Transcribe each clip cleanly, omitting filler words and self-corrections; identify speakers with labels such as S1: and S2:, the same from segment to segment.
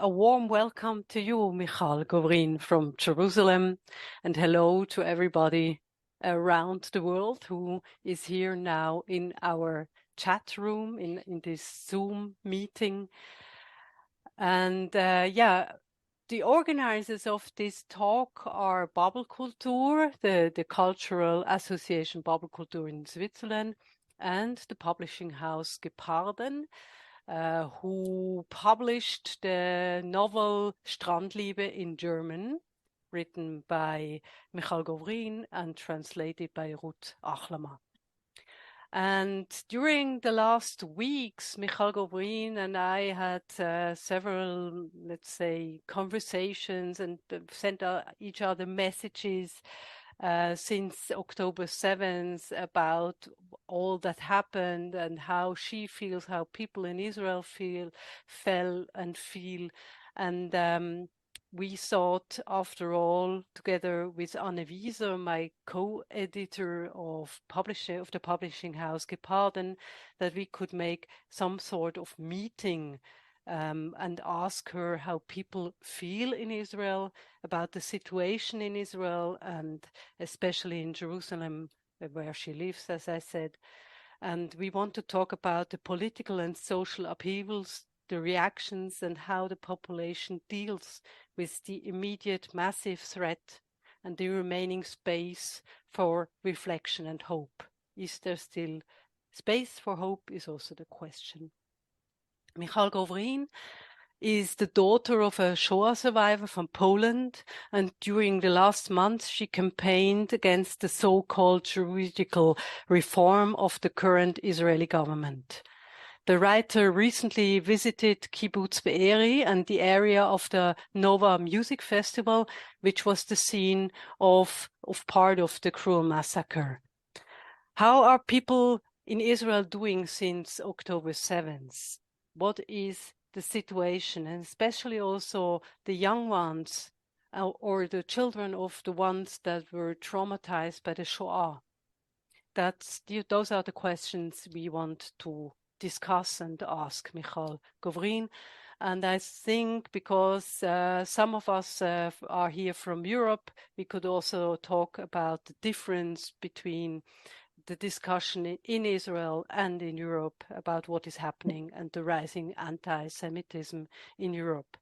S1: a warm welcome to you, Michal Govrin from Jerusalem, and hello to everybody around the world who is here now in our chat room, in this Zoom meeting. And the organizers of this talk are Babelkultur, the cultural association Babelkultur in Switzerland, and the publishing house Geparden, who published the novel Strandliebe in German, written by Michal Govrin and translated by Ruth Achlama. And during the last weeks, Michal Govrin and I had several, let's say, conversations and sent each other messages since October 7th about all that happened and how she feels, how people in Israel felt and feel. And we thought, after all, together with Anne Wieser, my co-editor of the publishing house Geparden, that we could make some sort of meeting and ask her how people feel in Israel, about the situation in Israel, and especially in Jerusalem, where she lives, as I said. And we want to talk about the political and social upheavals, the reactions, and how the population deals with the immediate massive threat and the remaining space for reflection and hope. Is there still space for hope is also the question. Michal Govrin is the daughter of a Shoah survivor from Poland, and during the last month she campaigned against the so-called juridical reform of the current Israeli government. The writer recently visited Kibbuz Be'eri and the area of the Nova-Musikfestivals, which was the scene of part of the cruel massacre. How are people in Israel doing since October 7th? What is the situation, and especially also the young ones or the children of the ones that were traumatized by the Shoah? Those are the questions we want to discuss and ask Michal Govrin. And I think because some of us are here from Europe, we could also talk about the difference between the discussion in Israel and in Europe about what is happening and the rising anti-Semitism in Europe.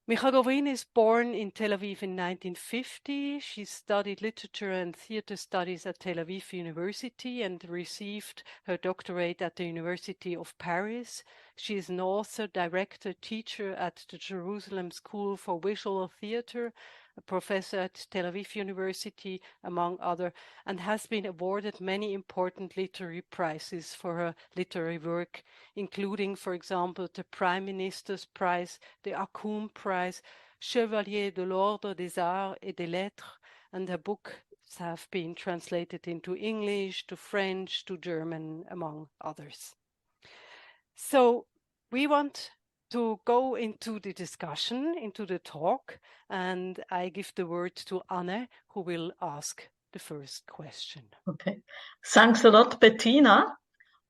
S1: Michal Govrin is born in Tel Aviv in 1950. She studied literature and theater studies at Tel Aviv University and received her doctorate at the University of Paris. She is an author, director, teacher at the Jerusalem School for Visual Theater, a professor at Tel Aviv University, among others, and has been awarded many important literary prizes for her literary work, including, for example, the Prime Minister's Prize, the Akoum Prize, Chevalier de l'Ordre des Arts et des Lettres, and her books have been translated into English, to French, to German, among others. So we want to go into the discussion, into the talk, and I give the word to Anne, who will ask the first question.
S2: Okay, thanks a lot, Bettina.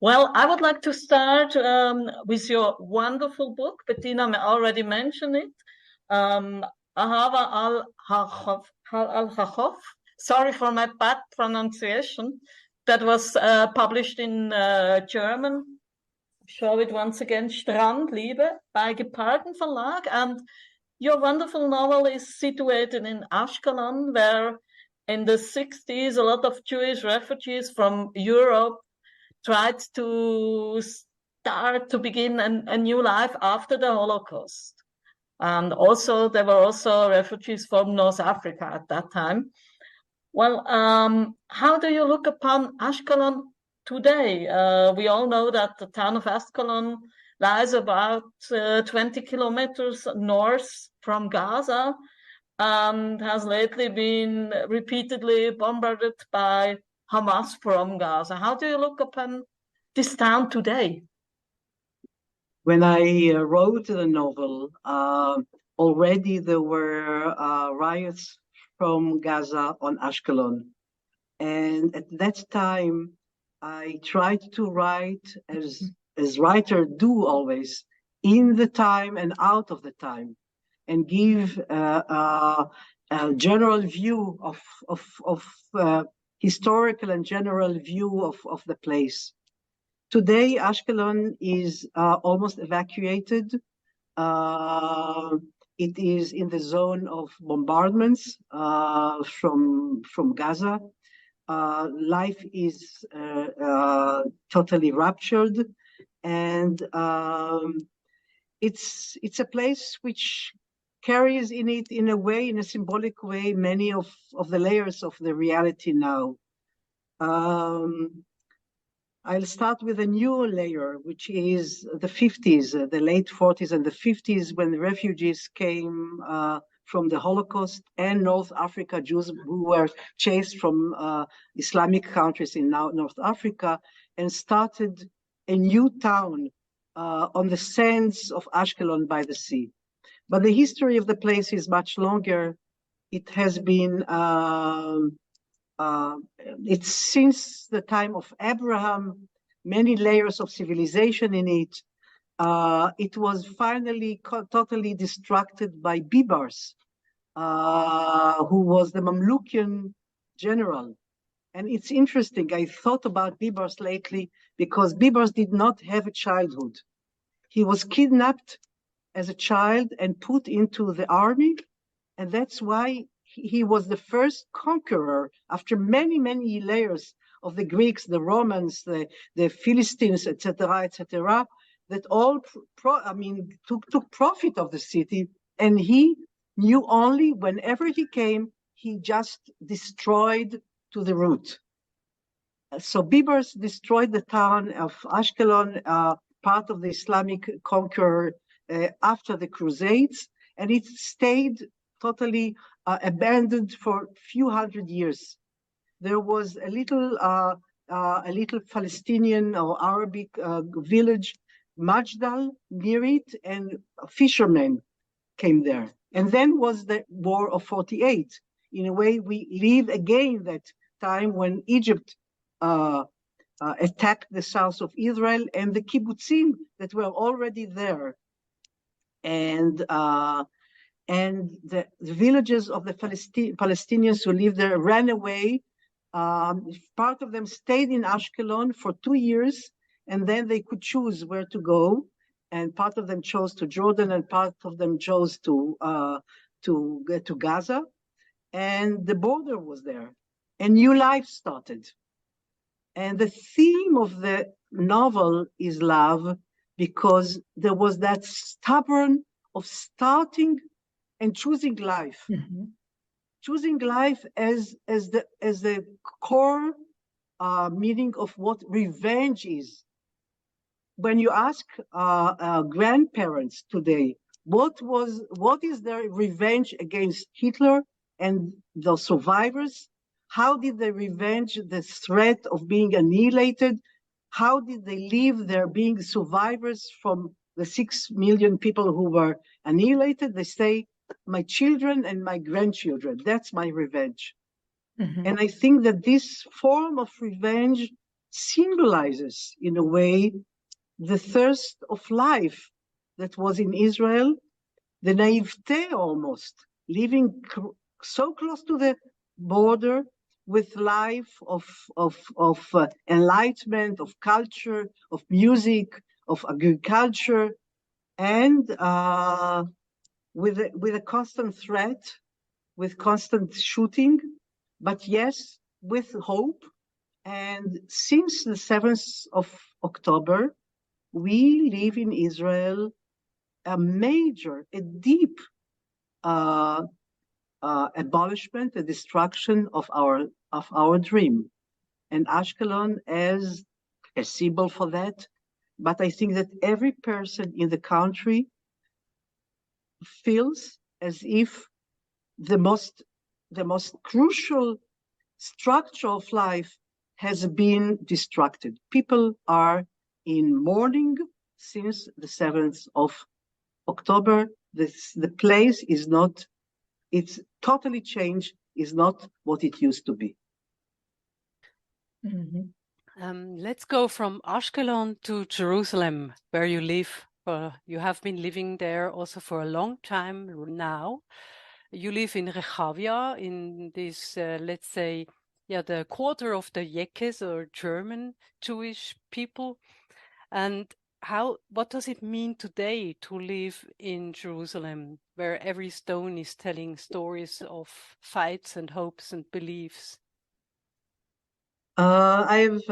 S2: Well, I would like to start with your wonderful book. Bettina already mentioned it. Ahava al-Hachov. Sorry for my bad pronunciation. That was published in German. Show it once again, Strandliebe by Geparden Verlag. And your wonderful novel is situated in Ashkelon, where in the 60s, a lot of Jewish refugees from Europe tried to begin a new life after the Holocaust. And also, there were also refugees from North Africa at that time. Well, how do you look upon Ashkelon today? We all know that the town of Ashkelon lies about 20 kilometers north from Gaza and has lately been repeatedly bombarded by Hamas from Gaza. How do you look upon this town today?
S3: When I wrote the novel, already there were riots from Gaza on Ashkelon. And at that time, I tried to write, as writers do always, in the time and out of the time, and give a general view of historical and general view of the place. Today, Ashkelon is almost evacuated. It is in the zone of bombardments from Gaza. Life is totally ruptured, and it's a place which carries in it, in a way, in a symbolic way, many of the layers of the reality now. I'll start with a new layer, which is the 50s, the late 40s and the 50s, when the refugees came from the Holocaust and North Africa, Jews who were chased from Islamic countries in North Africa, and started a new town on the sands of Ashkelon by the sea. But the history of the place is much longer. It has been, it's since the time of Abraham, many layers of civilization in it. It was finally totally destructed by Bibars, who was the Mamlukian general. And it's interesting, I thought about Bibars lately, because Bibars did not have a childhood. He was kidnapped as a child and put into the army, and that's why he was the first conqueror after many, many layers of the Greeks, the Romans, the Philistines, etc., that all took profit of the city, and he knew only whenever he came, he just destroyed to the root. So Bibars destroyed the town of Ashkelon, part of the Islamic conqueror after the Crusades, and it stayed totally abandoned for a few hundred years. There was a little Palestinian or Arabic village, Majdal, near it, and fishermen came there. And then was the War of 48. In a way, we live again that time when Egypt attacked the south of Israel and the kibbutzim that were already there. And the villages of the Palestinians who lived there ran away. Part of them stayed in Ashkelon for 2 years, and then they could choose where to go. And part of them chose to Jordan, and part of them chose to get to Gaza. And the border was there, and new life started. And the theme of the novel is love, because there was that stubborn of starting and choosing life. Mm-hmm. Choosing life as the core meaning of what revenge is. When you ask grandparents today, what is their revenge against Hitler and the survivors? How did they revenge the threat of being annihilated? How did they live their being survivors from the 6 million people who were annihilated? They say, my children and my grandchildren, that's my revenge. Mm-hmm. And I think that this form of revenge symbolizes, in a way, the thirst of life that was in Israel, the naivete almost, living so close to the border with life of enlightenment, of culture, of music, of agriculture, and with a constant threat, with constant shooting, but yes, with hope. And since the 7th of October, we live in Israel a deep abolishment, a destruction of our dream. And Ashkelon as a symbol for that. But I think that every person in the country feels as if the most crucial structure of life has been destructed. People are in mourning since the 7th of October. The place is not, it's totally changed, is not what it used to be.
S1: Mm-hmm. Let's go from Ashkelon to Jerusalem, where you live You have been living there also for a long time now. You live in Rehavia, in this, let's say, the quarter of the Yekes or German Jewish people. And what does it mean today to live in Jerusalem, where every stone is telling stories of fights and hopes and beliefs?
S3: I've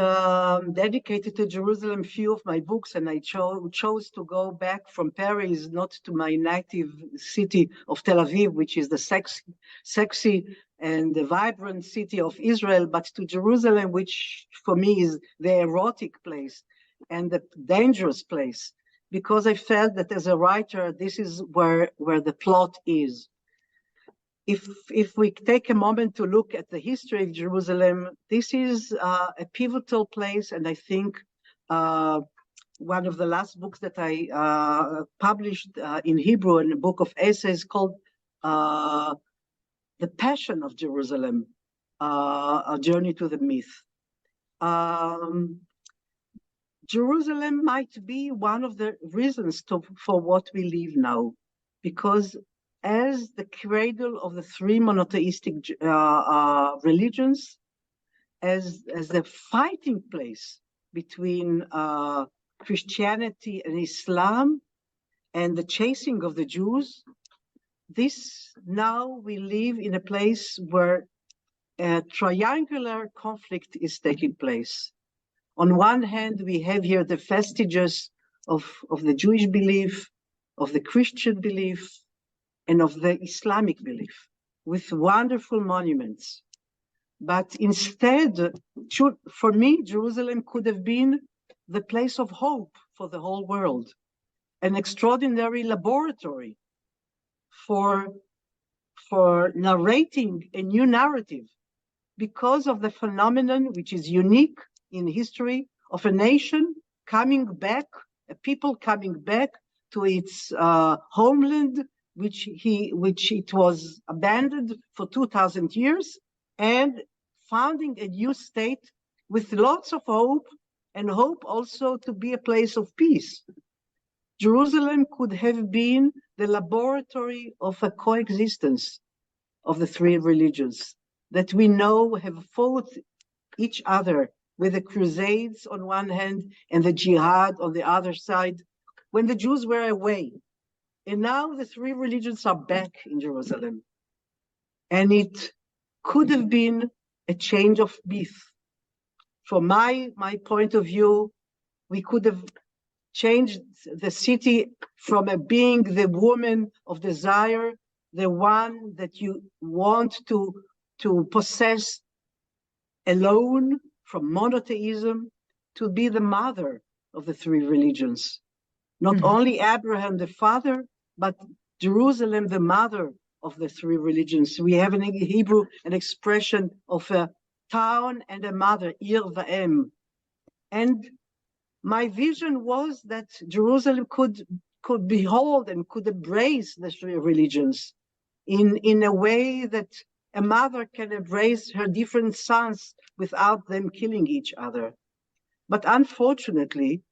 S3: dedicated to Jerusalem few of my books, and I chose to go back from Paris, not to my native city of Tel Aviv, which is the sexy and the vibrant city of Israel, but to Jerusalem, which for me is the erotic place and the dangerous place, because I felt that as a writer, this is where the plot is. If we take a moment to look at the history of Jerusalem, this is a pivotal place, and I think one of the last books that I published in Hebrew, in a book of essays called The Passion of Jerusalem, A Journey to the Myth. Jerusalem might be one of the reasons for what we live now, because as the cradle of the three monotheistic religions, as the fighting place between Christianity and Islam and the chasing of the Jews, now we live in a place where a triangular conflict is taking place. On one hand, we have here the vestiges of the Jewish belief, of the Christian belief, and of the Islamic belief, with wonderful monuments. But instead, for me, Jerusalem could have been the place of hope for the whole world, an extraordinary laboratory for narrating a new narrative, because of the phenomenon which is unique in history of a nation coming back, a people coming back to its homeland, which it was abandoned for 2,000 years, and founding a new state with lots of hope, and hope also to be a place of peace. Jerusalem could have been the laboratory of a coexistence of the three religions that we know have fought each other, with the Crusades on one hand and the Jihad on the other side, when the Jews were away. And now the three religions are back in Jerusalem. And it could have been a change of myth. From my point of view, we could have changed the city from being the woman of desire, the one that you want to possess alone, from monotheism, to be the mother of the three religions. Not only Abraham the father, but Jerusalem the mother of the three religions. We have in Hebrew an expression of a town and a mother, Ir va'em. And my vision was that Jerusalem could behold and could embrace the three religions in a way that a mother can embrace her different sons without them killing each other. But unfortunately,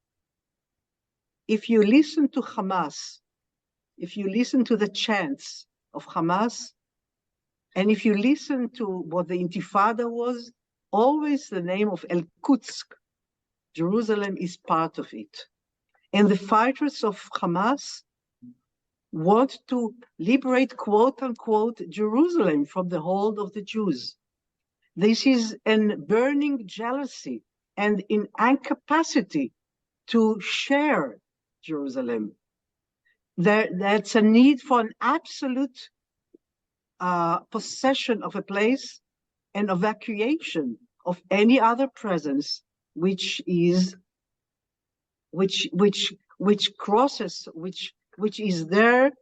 S3: if you listen to Hamas, if you listen to the chants of Hamas, and if you listen to what the Intifada was, always the name of El-Quds, Jerusalem is part of it. And the fighters of Hamas want to liberate, quote unquote, Jerusalem from the hold of the Jews. This is a burning jealousy and an incapacity to share Jerusalem. That's a need for an absolute possession of a place and evacuation of any other presence which is there,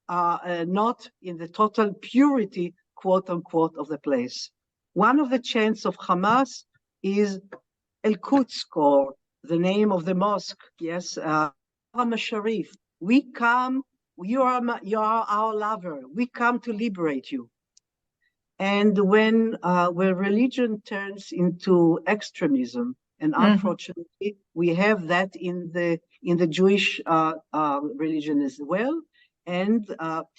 S3: not in the total purity, quote unquote, of the place. One of the chants of Hamas is El-Quds, or the name of the mosque. Yes, Sharif. We come. You are our lover. We come to liberate you. And when religion turns into extremism, and unfortunately we have that in the in the Jewish religion as well. And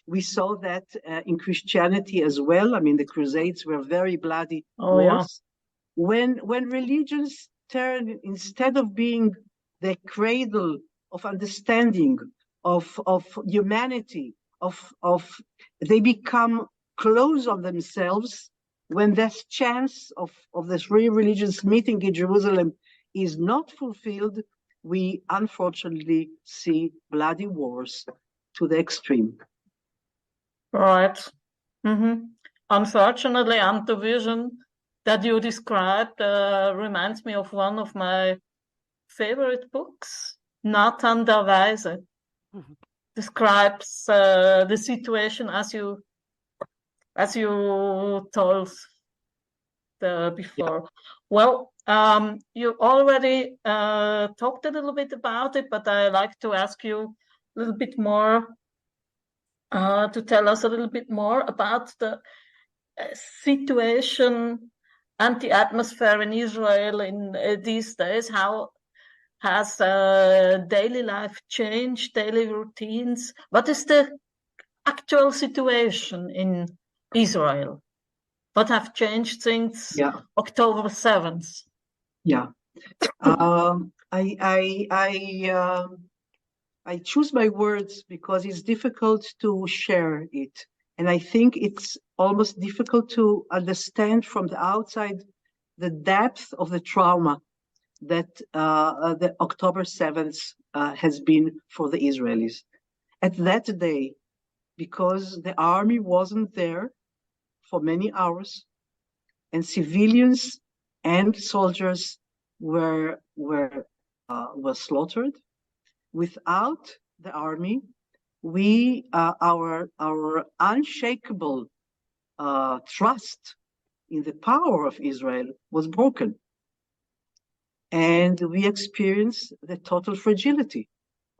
S3: we saw that in Christianity as well. I mean, the Crusades were very bloody wars. Yeah. When religions turn, instead of being the cradle of understanding, of humanity, they become closed on themselves. When this chance of the three religions meeting in Jerusalem is not fulfilled, we unfortunately see bloody wars to the extreme.
S2: Right. Mm-hmm. Unfortunately, and the vision that you described reminds me of one of my favorite books, Nahe Weise. Mm-hmm. Describes the situation as you told before. Yeah. Well, you already talked a little bit about it, but I like to ask you a little bit more, to tell us a little bit more about the situation and the atmosphere in Israel in these days. How has daily life changed, daily routines? What is the actual situation in Israel? What have changed since October 7th?
S3: Yeah. I choose my words because it's difficult to share it. And I think it's almost difficult to understand from the outside the depth of the trauma that the October 7th has been for the Israelis. At that day, because the army wasn't there for many hours, and civilians and soldiers were slaughtered. Without the army, our unshakable trust in the power of Israel was broken, and we experienced the total fragility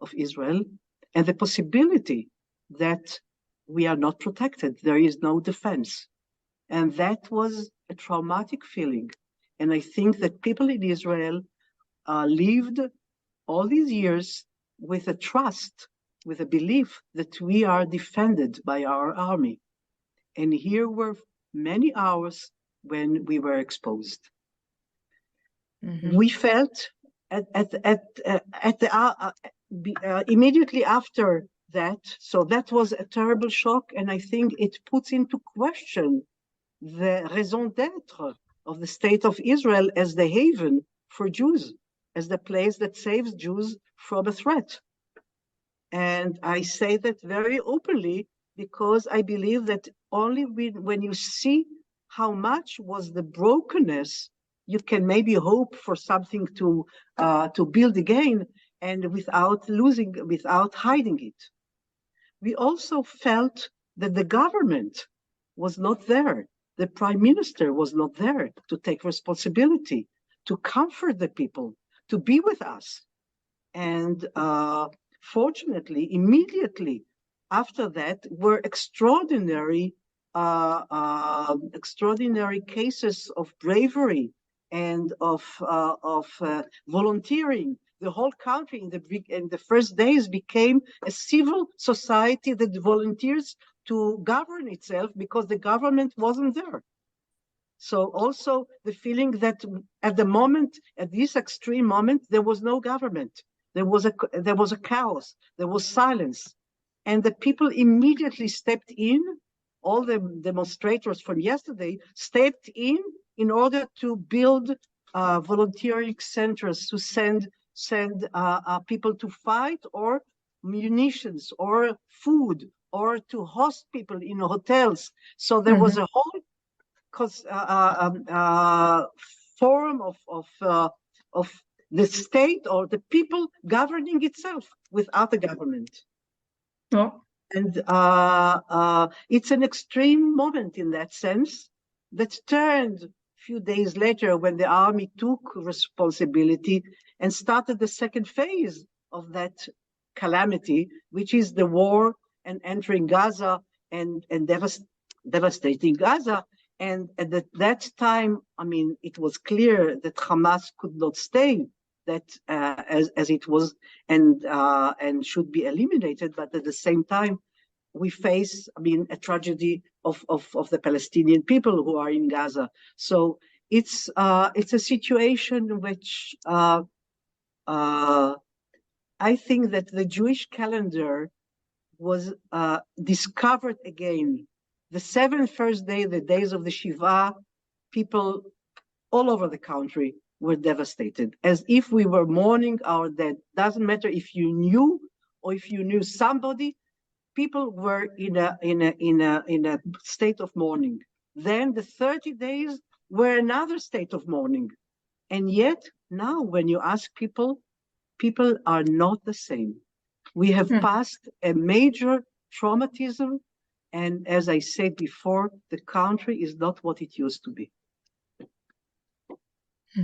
S3: of Israel and the possibility that we are not protected. There is no defense. And that was a traumatic feeling. And I think that people in Israel lived all these years with a trust, with a belief that we are defended by our army. And here were many hours when we were exposed. Mm-hmm. We felt immediately after that, so that was a terrible shock, and I think it puts into question the raison d'être of the state of Israel as the haven for Jews, as the place that saves Jews from a threat. And I say that very openly because I believe that only when you see how much was the brokenness, you can maybe hope for something to build again, and without hiding it. We also felt that the government was not there. The prime minister was not there to take responsibility, to comfort the people, to be with us. And fortunately, immediately after that were extraordinary cases of bravery and of volunteering. The whole country in the first days became a civil society that volunteers to govern itself because the government wasn't there. So also the feeling that at this extreme moment, there was no government. There was a chaos. There was silence. And the people immediately stepped in. All the demonstrators from yesterday stepped in order to build volunteering centers to send people to fight, or munitions, or food, or to host people in hotels. So there was a whole forum of the state or the people governing itself without a government.
S2: Oh.
S3: And it's an extreme moment in that sense that turned a few days later when the army took responsibility and started the second phase of that calamity, which is the war and entering Gaza and devastating Gaza. And at that time, I mean, it was clear that Hamas could not stay that as it was and should be eliminated, but at the same time, we face, a tragedy of the Palestinian people who are in Gaza. So it's a situation which I think that the Jewish calendar was discovered again. The 7 first day, the days of the Shiva, people all over the country were devastated, as if we were mourning our dead. Doesn't matter if you knew or if you knew somebody, people were in a state of mourning. Then the 30 days were another state of mourning. And yet now when you ask people, people are not the same. We have passed a major traumatism, and as I said before, the country is not what it used to be.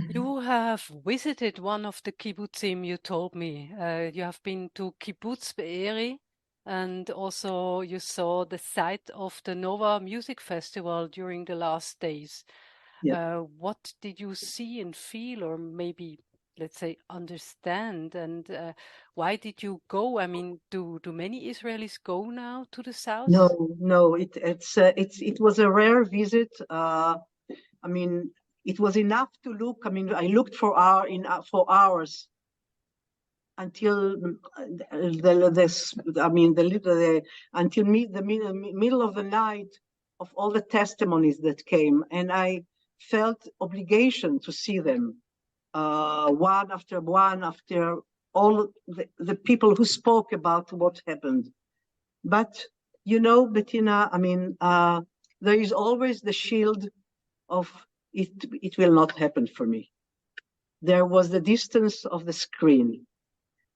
S1: You have visited one of the kibbutzim, you told me. You have been to Kibbuz Be'eri, and also you saw the site of the Nova-Musikfestivals during the last days.
S3: Yeah.
S1: What did you see and feel, or maybe, let's say, understand? And why did you go? I mean, do many Israelis go now to the south?
S3: No. It was a rare visit. It was enough to look. I looked for hours until until the middle of the night of all the testimonies that came, and I felt obligation to see them one after one, after all the people who spoke about what happened. But Bettina, there is always the shield of it will not happen for me. There was the distance of the screen.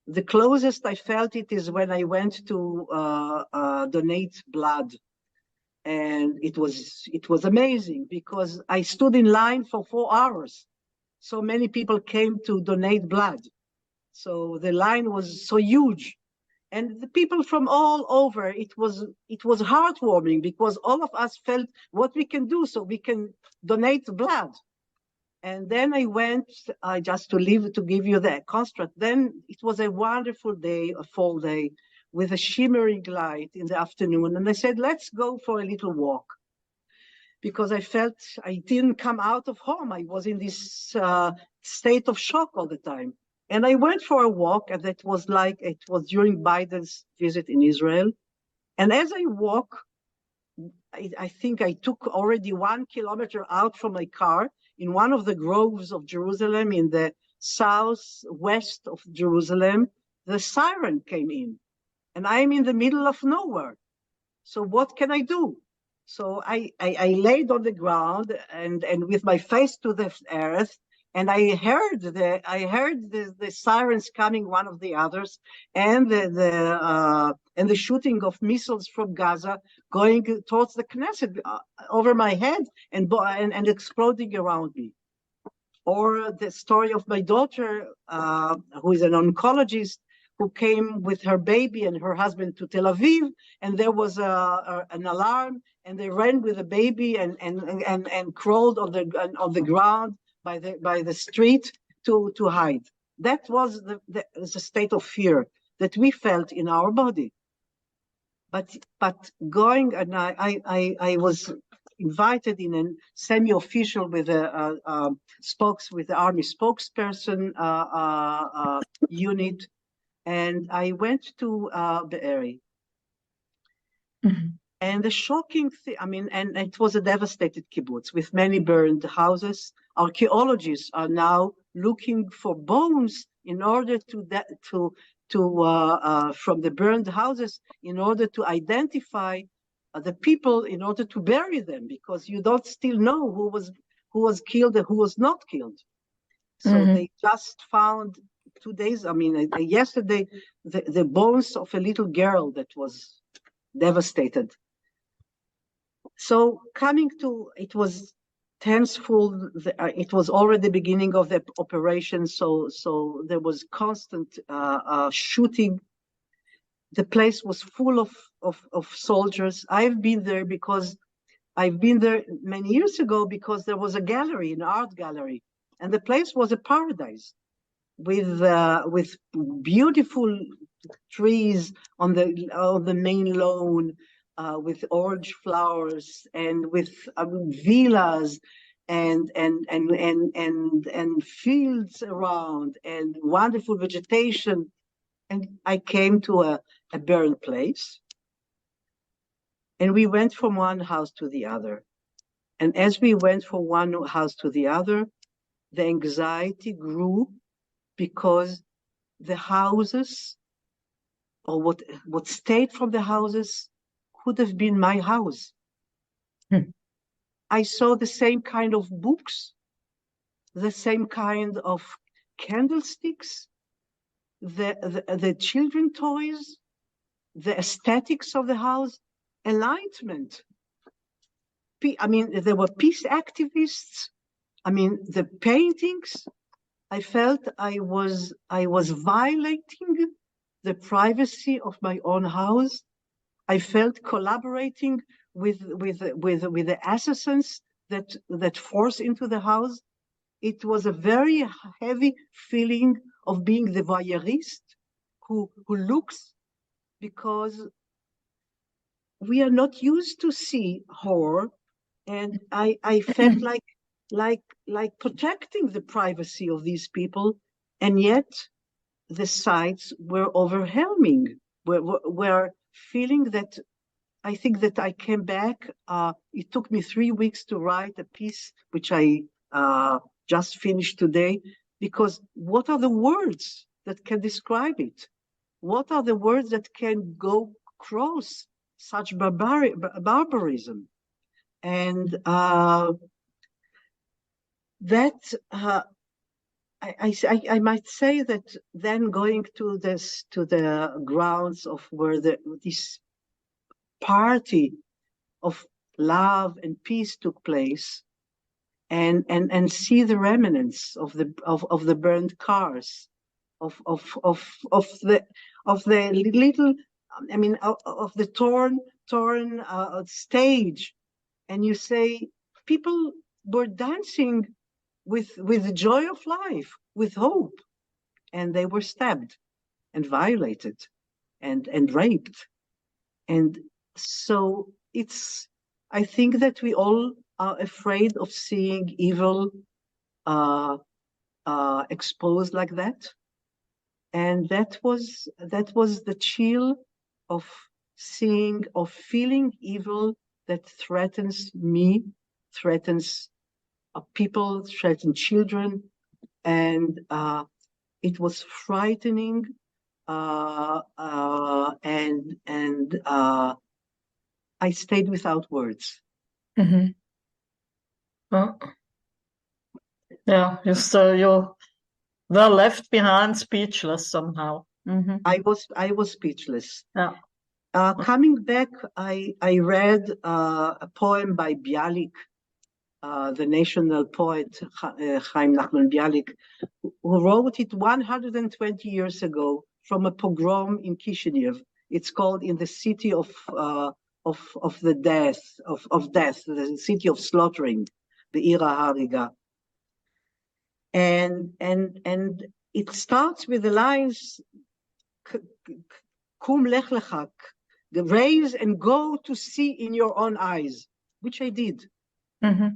S3: The closest I felt it is when I went to donate blood. And it was amazing because I stood in line for 4 hours. So many people came to donate blood. So the line was so huge. And the people from all over, it was heartwarming because all of us felt what we can do so we can donate blood. And then I went just to give you the construct. Then it was a wonderful day, a fall day, with a shimmering light in the afternoon. And I said, let's go for a little walk. Because I felt I didn't come out of home. I was in this state of shock all the time. And I went for a walk, and it was during Biden's visit in Israel. And as I walk, I think I took already 1 kilometer out from my car in one of the groves of Jerusalem, in the southwest of Jerusalem. The siren came in, and I'm in the middle of nowhere. So what can I do? So I laid on the ground and with my face to the earth, and I heard the sirens coming, one of the others, and the shooting of missiles from Gaza going towards the Knesset over my head and exploding around me. Or the story of my daughter, who is an oncologist, who came with her baby and her husband to Tel Aviv, and there was an alarm, and they ran with the baby and crawled on the ground by the street to hide. That was the state of fear that we felt in our body. But going, and I was invited in a semi-official with the army spokesperson unit. And I went to Be'eri. Mm-hmm. And the shocking thing, and it was a devastated kibbutz with many burned houses. Archaeologists are now looking for bones in order from the burned houses, in order to identify the people, in order to bury them, because you don't still know who was killed and who was not killed. So mm-hmm. They just found 2 days, yesterday, the bones of a little girl that was devastated. So it was tenseful. It was already the beginning of the operation, so there was constant shooting. The place was full of soldiers. I've been there many years ago because there was a gallery, an art gallery, and the place was a paradise. with beautiful trees on the main lawn, with orange flowers, and with villas and fields around, and wonderful vegetation. And I came to a burned place, and we went from one house to the other. And as we went from one house to the other, the anxiety grew, because the houses, or what stayed from the houses, could have been my house. I saw the same kind of books, the same kind of candlesticks, the children toys, the aesthetics of the house, enlightenment. I mean, there were peace activists. I mean, the paintings. I felt I was violating the privacy of my own house. I felt collaborating with the assassins that forced into the house. It was a very heavy feeling of being the voyeurist who looks, because we are not used to see horror, and I felt like protecting the privacy of these people, and yet the sights were overwhelming. Were feeling that. I think that I came back. It took me 3 weeks to write a piece, which I just finished today, because what are the words that can describe it? What are the words that can go across such barbarism? And that I might say that then going to the grounds of where this party of love and peace took place, and see the remnants of the burned cars, of the little, I mean, of the torn stage, and you say people were dancing with the joy of life, with hope, and they were stabbed and violated and raped. And so I think that we all are afraid of seeing evil exposed like that. And that was the chill of seeing, of feeling evil that threatens me, threatens people, threatens children. And it was frightening, and I stayed without words.
S2: Mm-hmm. Oh. Yeah, you were left behind speechless somehow. Mm-hmm.
S3: I was speechless.
S2: Yeah.
S3: Coming back, I read a poem by Bialik, the national poet Chaim Nachman Bialik, who wrote it 120 years ago from a pogrom in Kishinev. It's called "In the City of the Death," of death, the city of slaughtering, the Ir HaHariga. And it starts with the lines, "Kum lech lechak," raise and go to see in your own eyes, which I did.
S2: Mm-hmm.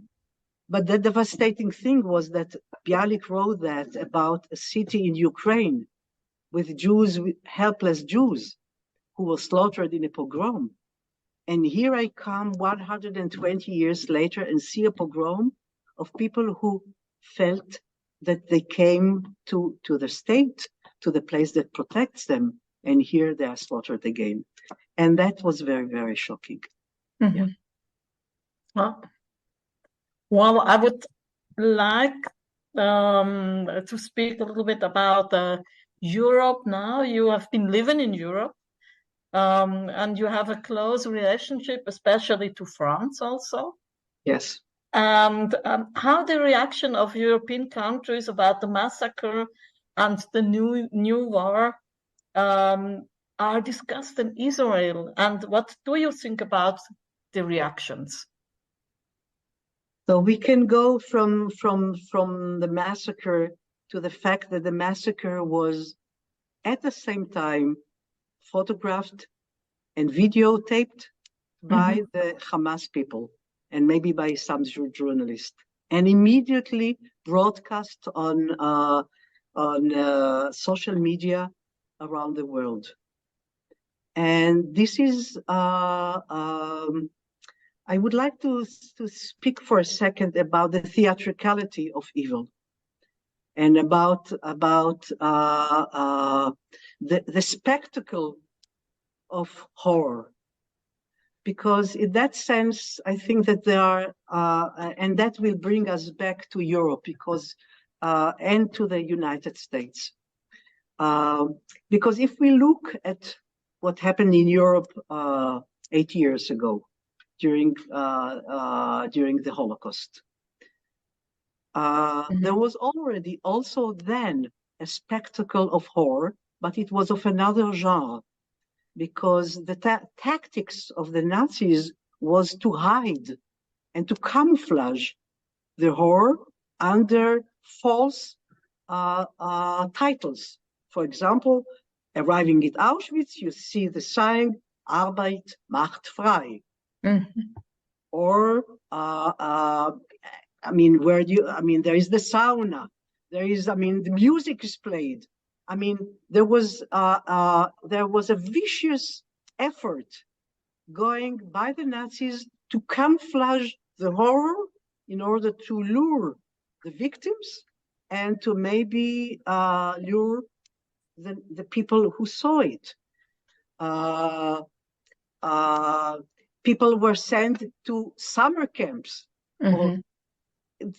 S3: But the devastating thing was that Bialik wrote that about a city in Ukraine with Jews, helpless Jews, who were slaughtered in a pogrom. And here I come 120 years later and see a pogrom of people who felt that they came to the state, to the place that protects them, and here they are slaughtered again. And that was very, very shocking.
S2: Mm-hmm. Yeah. Well, I would like to speak a little bit about Europe now. You have been living in Europe, and you have a close relationship, especially to France also.
S3: Yes.
S2: And how the reaction of European countries about the massacre and the new war are discussed in Israel, and what do you think about the reactions?
S3: So we can go from the massacre to the fact that the massacre was at the same time photographed and videotaped by the Hamas people and maybe by some journalists, and immediately broadcast on social media around the world. And this is, I would like to speak for a second about the theatricality of evil and about the spectacle of horror. Because in that sense, I think that there are, and that will bring us back to Europe because, and to the United States. Because if we look at what happened in Europe 8 years ago during the Holocaust, there was already also then a spectacle of horror, but it was of another genre, because the tactics of the Nazis was to hide and to camouflage the horror under false titles. For example, arriving at Auschwitz, you see the sign Arbeit macht frei. Or, there is the sauna, the music is played. There was a vicious effort going by the Nazis to camouflage the horror in order to lure the victims and to maybe lure the people who saw it. People were sent to summer camps, or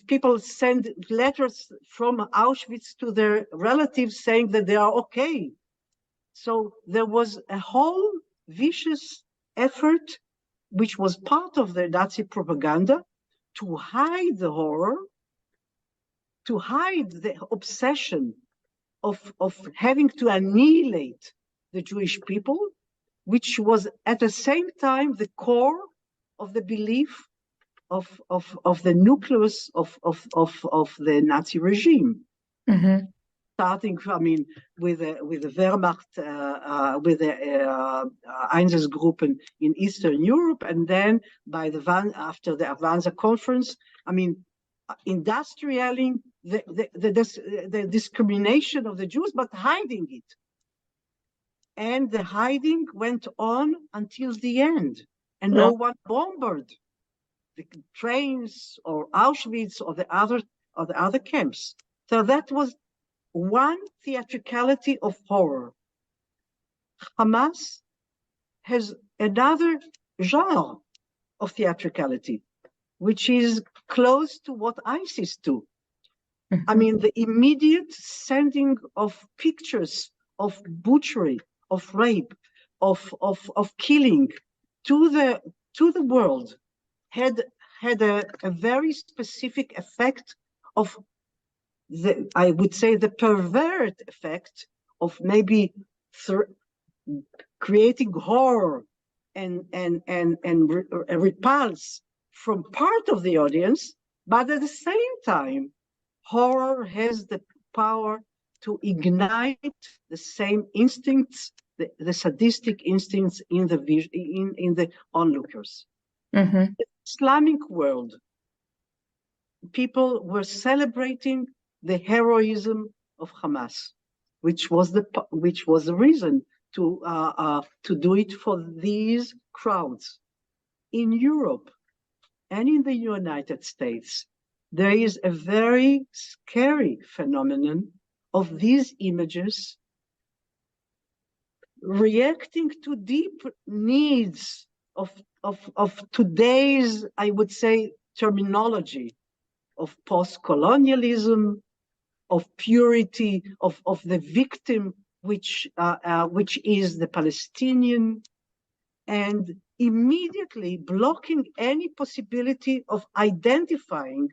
S3: people send letters from Auschwitz to their relatives saying that they are okay. So there was a whole vicious effort, which was part of the Nazi propaganda, to hide the horror, to hide the obsession of having to annihilate the Jewish people, which was at the same time the core of the belief of the nucleus of the Nazi regime, starting, with the Wehrmacht, with the Einsatzgruppen in Eastern Europe, and then by after the Avanza conference, industrializing the discrimination of the Jews, but hiding it. And the hiding went on until the end, and no one bombarded the trains or Auschwitz or the other camps. So that was one theatricality of horror. Hamas has another genre of theatricality, which is close to what ISIS do. The immediate sending of pictures of butchery, of rape, of killing to the world had a very specific effect of I would say the pervert effect of maybe creating horror and a repulse from part of the audience, but at the same time, horror has the power to ignite the same instincts, the sadistic instincts in the onlookers. In the Islamic world, people were celebrating the heroism of Hamas, which was the reason to do it for these crowds. In Europe and in the United States, there is a very scary phenomenon of these images reacting to deep needs of today's, I would say, terminology of post-colonialism, of purity, of the victim, which is the Palestinian, and immediately blocking any possibility of identifying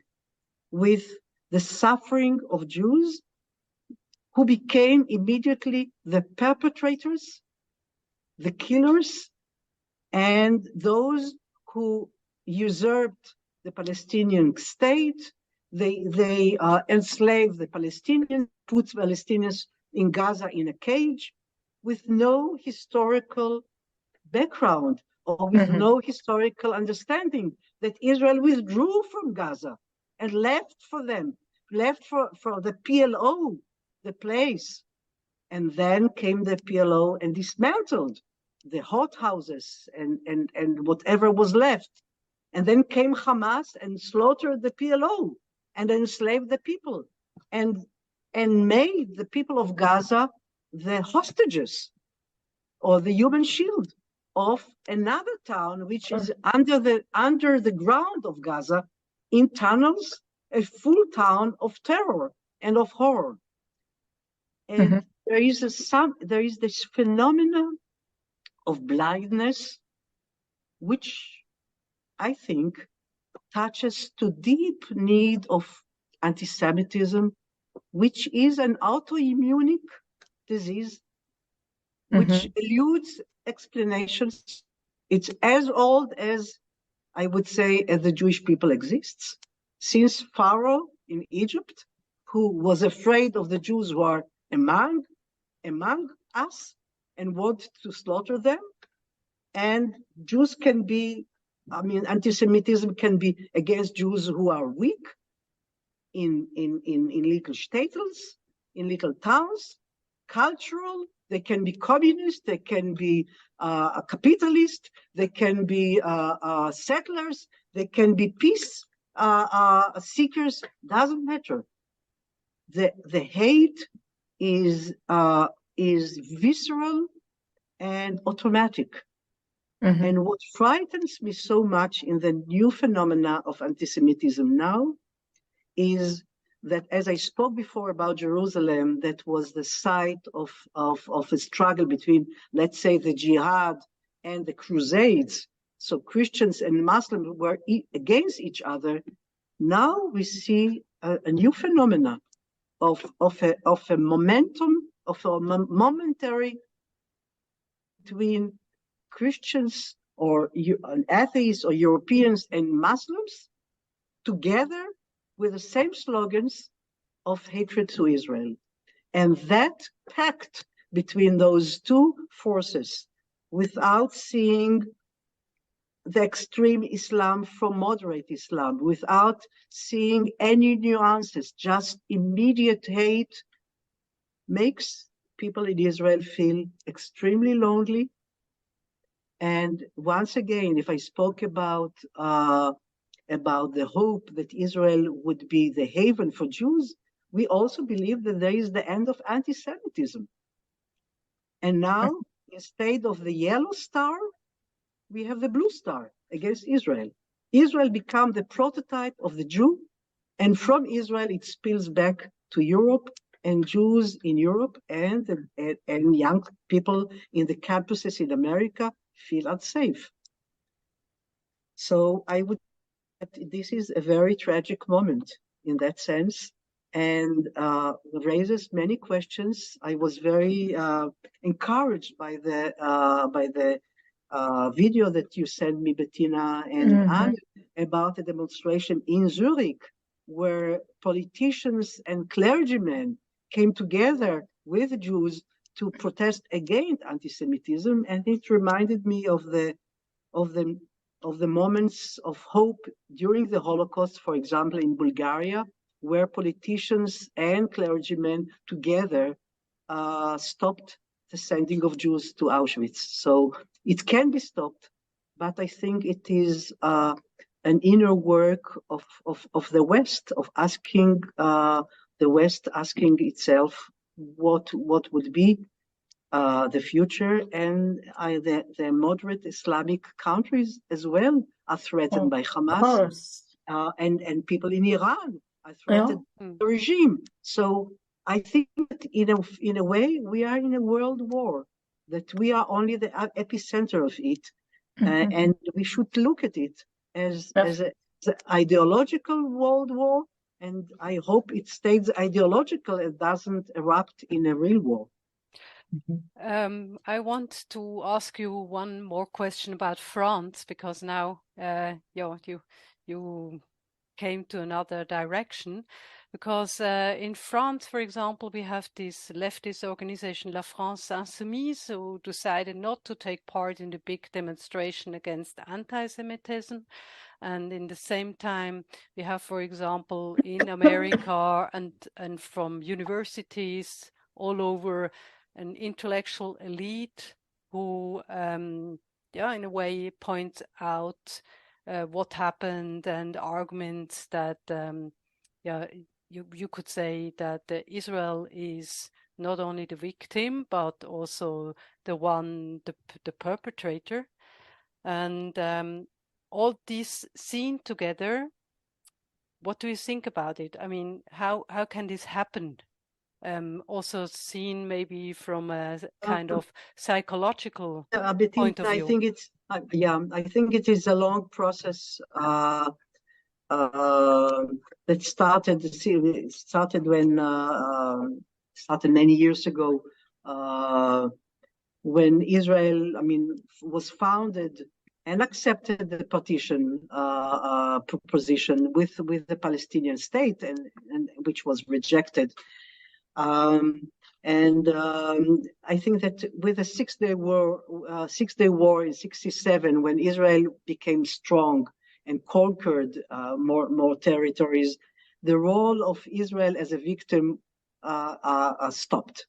S3: with the suffering of Jews, who became immediately the perpetrators, the killers, and those who usurped the Palestinian state They enslave the Palestinians, put Palestinians in Gaza in a cage with no historical background or with no historical understanding that Israel withdrew from Gaza and left for the PLO, the place. And then came the PLO and dismantled the hothouses and whatever was left. And then came Hamas and slaughtered the PLO and enslaved the people and made the people of Gaza the hostages or the human shield of another town which is under the ground of Gaza in tunnels, a full town of terror and of horror. And there is this phenomenon of blindness which I think touches to deep need of anti-Semitism, which is an autoimmune disease which eludes explanations. It's as old as, I would say, as the Jewish people exists. Since Pharaoh in Egypt, who was afraid of the Jews who are among us and want to slaughter them. And Jews can be, anti-Semitism can be against Jews who are weak in little shtetls, in little towns, cultural. They can be communist, they can be a capitalist, they can be settlers, they can be peace seekers, doesn't matter. The hate is visceral and automatic. And what frightens me so much in the new phenomena of anti-Semitism now is that, as I spoke before about Jerusalem, that was the site of a struggle between, let's say, the jihad and the crusades. So Christians and Muslims were against each other. Now we see a new phenomena of a momentum, of a momentary between Christians or atheists or Europeans and Muslims together with the same slogans of hatred to Israel. And that pact between those two forces, without seeing the extreme Islam from moderate Islam, without seeing any nuances, just immediate hate, makes people in Israel feel extremely lonely. And once again, if I spoke about the hope that Israel would be the haven for Jews, we also believe that there is the end of anti-Semitism. And now, instead of the yellow star, we have the blue star against Israel. Israel became the prototype of the Jew, and from Israel it spills back to Europe, and Jews in Europe and young people in the campuses in America feel unsafe. So I would say that this is a very tragic moment in that sense, and raises many questions. I was very encouraged by the video that you sent me, Bettina and Anne, about a demonstration in Zurich, where politicians and clergymen came together with Jews to protest against anti-Semitism, and it reminded me of the moments of hope during the Holocaust, for example, in Bulgaria, where politicians and clergymen together stopped the sending of Jews to Auschwitz. So it can be stopped, but I think it is an inner work of the West, of asking the West asking itself what would be the future, and the moderate Islamic countries as well are threatened by Hamas, and people in Iran are threatened by the regime. So I think that in a way we are in a world war, that we are only the epicenter of it, and we should look at it as an ideological world war, and I hope it stays ideological and doesn't erupt in a real war.
S1: I want to ask you one more question about France, because now you came to another direction. Because in France, for example, we have this leftist organization, La France Insoumise, who decided not to take part in the big demonstration against anti-Semitism. And in the same time, we have, for example, in America and from universities all over, an intellectual elite who, in a way, points out what happened and arguments that, you could say that Israel is not only the victim, but also the perpetrator. And all this seen together, what do you think about it? I mean, how can this happen? Also seen maybe from a kind of psychological point of view.
S3: I think it's I think it is a long process that started many years ago when Israel, was founded and accepted the partition proposition with the Palestinian state, and which was rejected. I think that with the Six-Day War in '67, when Israel became strong and conquered more territories, the role of Israel as a victim stopped,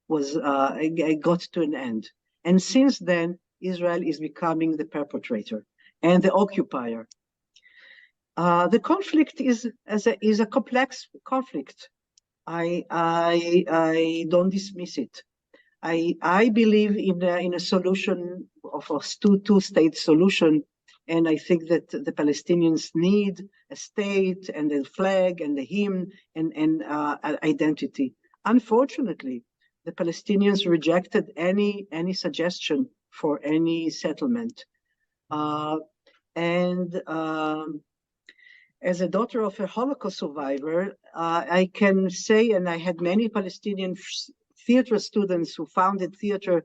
S3: got to an end. And since then, Israel is becoming the perpetrator and the occupier. The conflict is a complex conflict. I don't dismiss it. I believe in a solution of a two-state solution, and I think that the Palestinians need a state and a flag and a hymn and identity. Unfortunately, the Palestinians rejected any suggestion for any settlement, as a daughter of a Holocaust survivor, I can say, and I had many Palestinian theater students who founded theater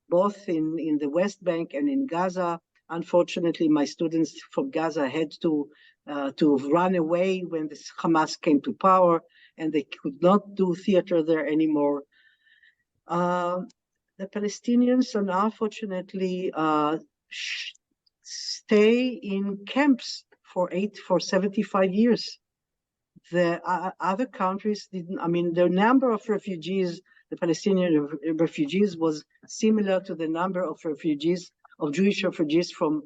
S3: both in the West Bank and in Gaza. Unfortunately, my students from Gaza had to run away when the Hamas came to power, and they could not do theater there anymore. The Palestinians, unfortunately, stay in camps for 75 years. The other countries didn't. The number of refugees, the Palestinian refugees, was similar to the number of Jewish refugees from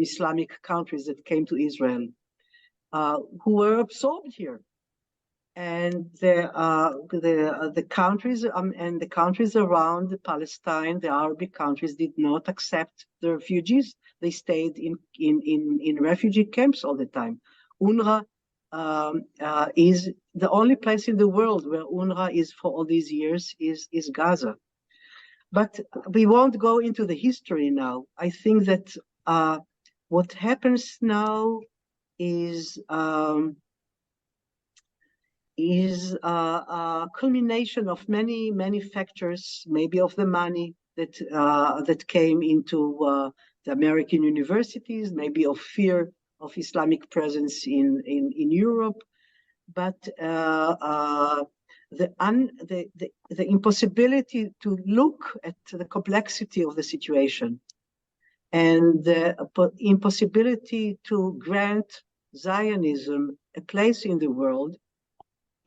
S3: Islamic countries that came to Israel, who were absorbed here. And the countries and the countries around Palestine, the Arabic countries, did not accept the refugees. They stayed in refugee camps all the time. UNRWA is the only place in the world where UNRWA is for all these years is Gaza. But we won't go into the history now. I think that what happens now is a culmination of many factors, maybe of the money that came into the American universities, maybe of fear of Islamic presence in Europe, but the impossibility to look at the complexity of the situation and the impossibility to grant Zionism a place in the world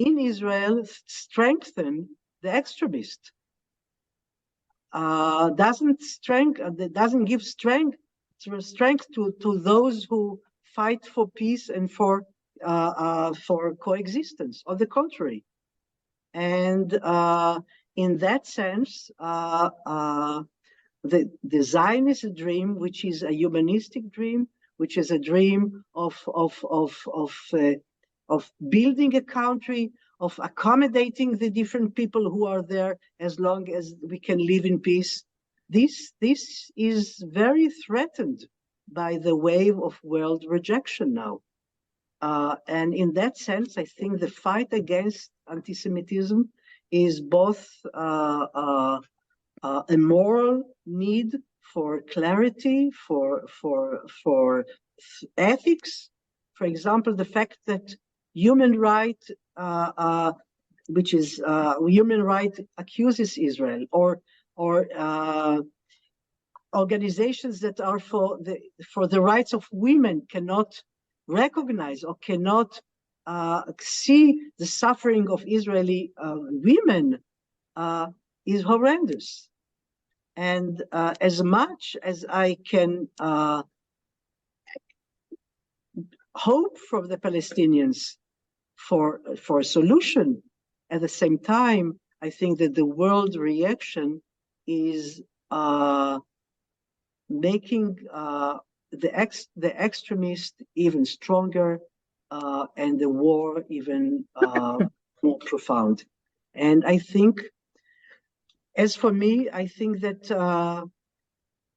S3: in Israel strengthen the extremist. Doesn't give strength to those who fight for peace and for coexistence. On the contrary, and in that sense, the Zionist dream, which is a humanistic dream, which is a dream of building a country, of accommodating the different people who are there as long as we can live in peace. This is very threatened by the wave of world rejection now. And in that sense, I think the fight against anti-Semitism is both a moral need for clarity, for ethics, For example, the fact that human right, human right accuses Israel, or organizations that are for the rights of women cannot recognize or cannot see the suffering of Israeli women is horrendous. And as much as I can hope from the Palestinians for a solution, at the same time, I think that the world reaction is making the extremist even stronger, and the war even more profound. And I think, as for me, I think that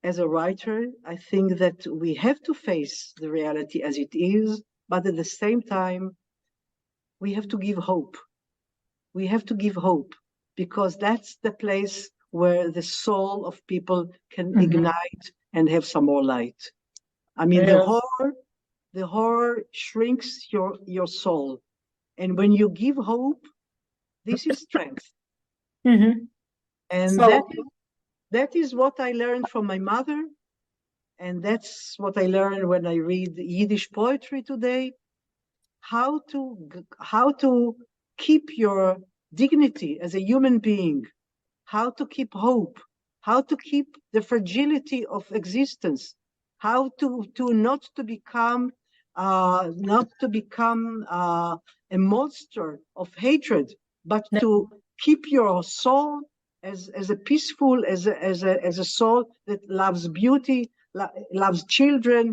S3: as a writer, I think that we have to face the reality as it is, but at the same time, we have to give hope. We have to give hope, because that's the place where the soul of people can ignite and have some more light. I mean,
S2: Yes.
S3: the horror shrinks your soul. And when you give hope, this is strength. And
S2: So-
S3: that is what I learned from my mother. And that's what I learned when I read Yiddish poetry today. How to keep your dignity as a human being, how to keep hope, how to keep the fragility of existence, how to not to become a monster of hatred, but to keep your soul as a peaceful, as a soul that loves beauty, loves children,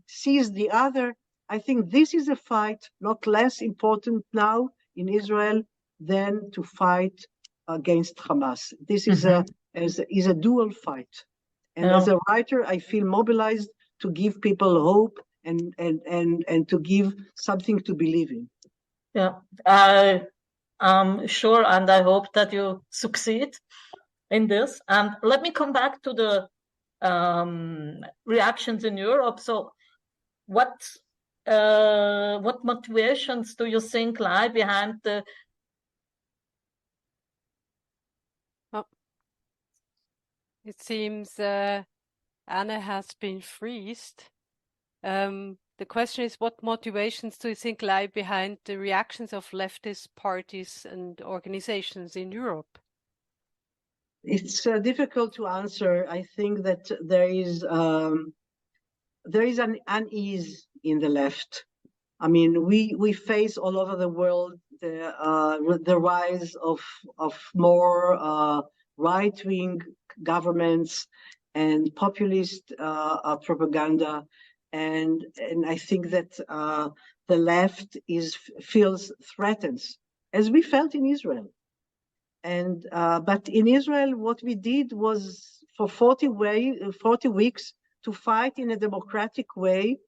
S3: sees the other. I think this is a fight not less important now in Israel than to fight against Hamas. This is a dual fight. And as a writer, I feel mobilized to give people hope and to give something to believe in.
S2: Yeah, I'm sure, and I hope that you succeed in this. And let me come back to the reactions in Europe. So what motivations do you think lie behind the...
S1: It seems Anna has been freezed. The question is, what motivations do you think lie behind the reactions of leftist parties and organizations in Europe?
S3: It's difficult to answer. I think that there is an unease in the left. I mean, we face all over the world the rise of more right-wing governments and populist propaganda, and I think that the left feels threatened, as we felt in Israel. And but in Israel, what we did was for 40 weeks to fight in a democratic way,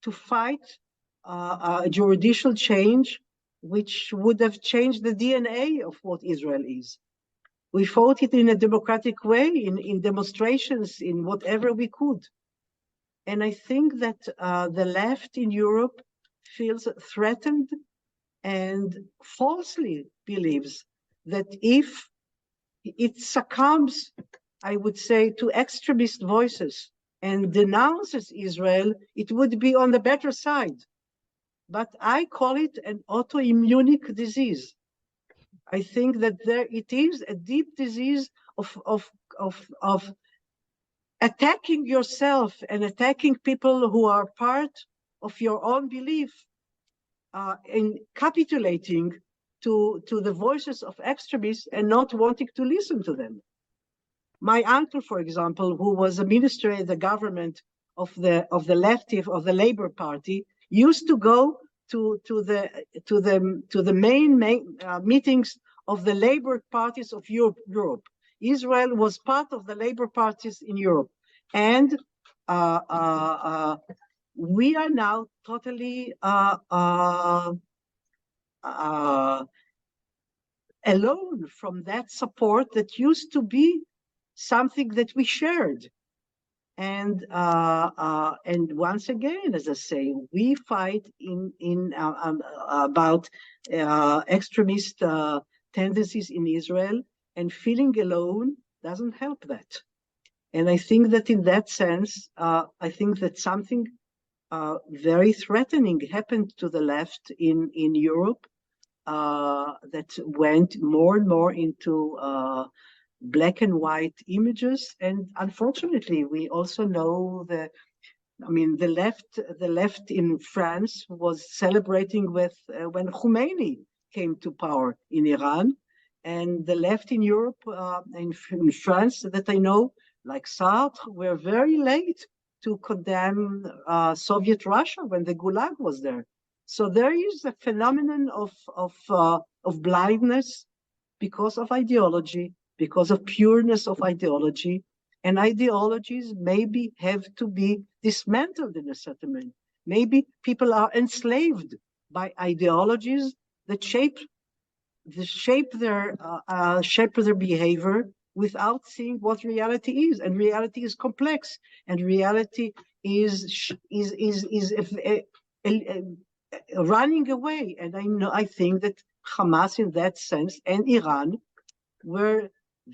S3: to fight a judicial change, which would have changed the DNA of what Israel is. We fought it in a democratic way, in demonstrations, in whatever we could. And I think that the left in Europe feels threatened and falsely believes that if it succumbs, I would say, to extremist voices and denounces Israel, it would be on the better side. But I call it an autoimmune disease. I think that it is a deep disease of attacking yourself and attacking people who are part of your own belief, in capitulating to the voices of extremists and not wanting to listen to them. My uncle, for example, who was a minister in the government of the Labour Party, used to go to the main meetings of the Labour parties of Europe. Israel was part of the Labour parties in Europe, and we are now totally alone from that support that used to be something that we shared. And once again, as I say, we fight about extremist tendencies in Israel, and feeling alone doesn't help that. And I think that in that sense, I think that something very threatening happened to the left in Europe, that went more and more into black and white images. And unfortunately, we also know the left in France was celebrating with when Khomeini came to power in Iran, and the left in Europe, in France that I know, like Sartre, were very late to condemn Soviet Russia when the Gulag was there. So there is a phenomenon of blindness because of ideology, because of pureness of ideology, and ideologies maybe have to be dismantled in a certain way. Maybe people are enslaved by ideologies that shape their behavior without seeing what reality is. And reality is complex, and reality is running away. And I think that Hamas in that sense and Iran were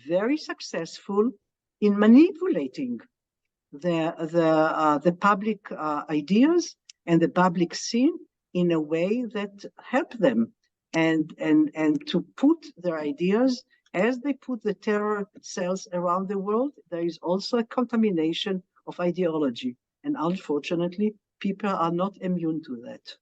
S3: very successful in manipulating the public ideas and the public scene in a way that helped them, and to put their ideas as they put the terror cells around the world. There is also a contamination of ideology, and unfortunately, people are not immune to that.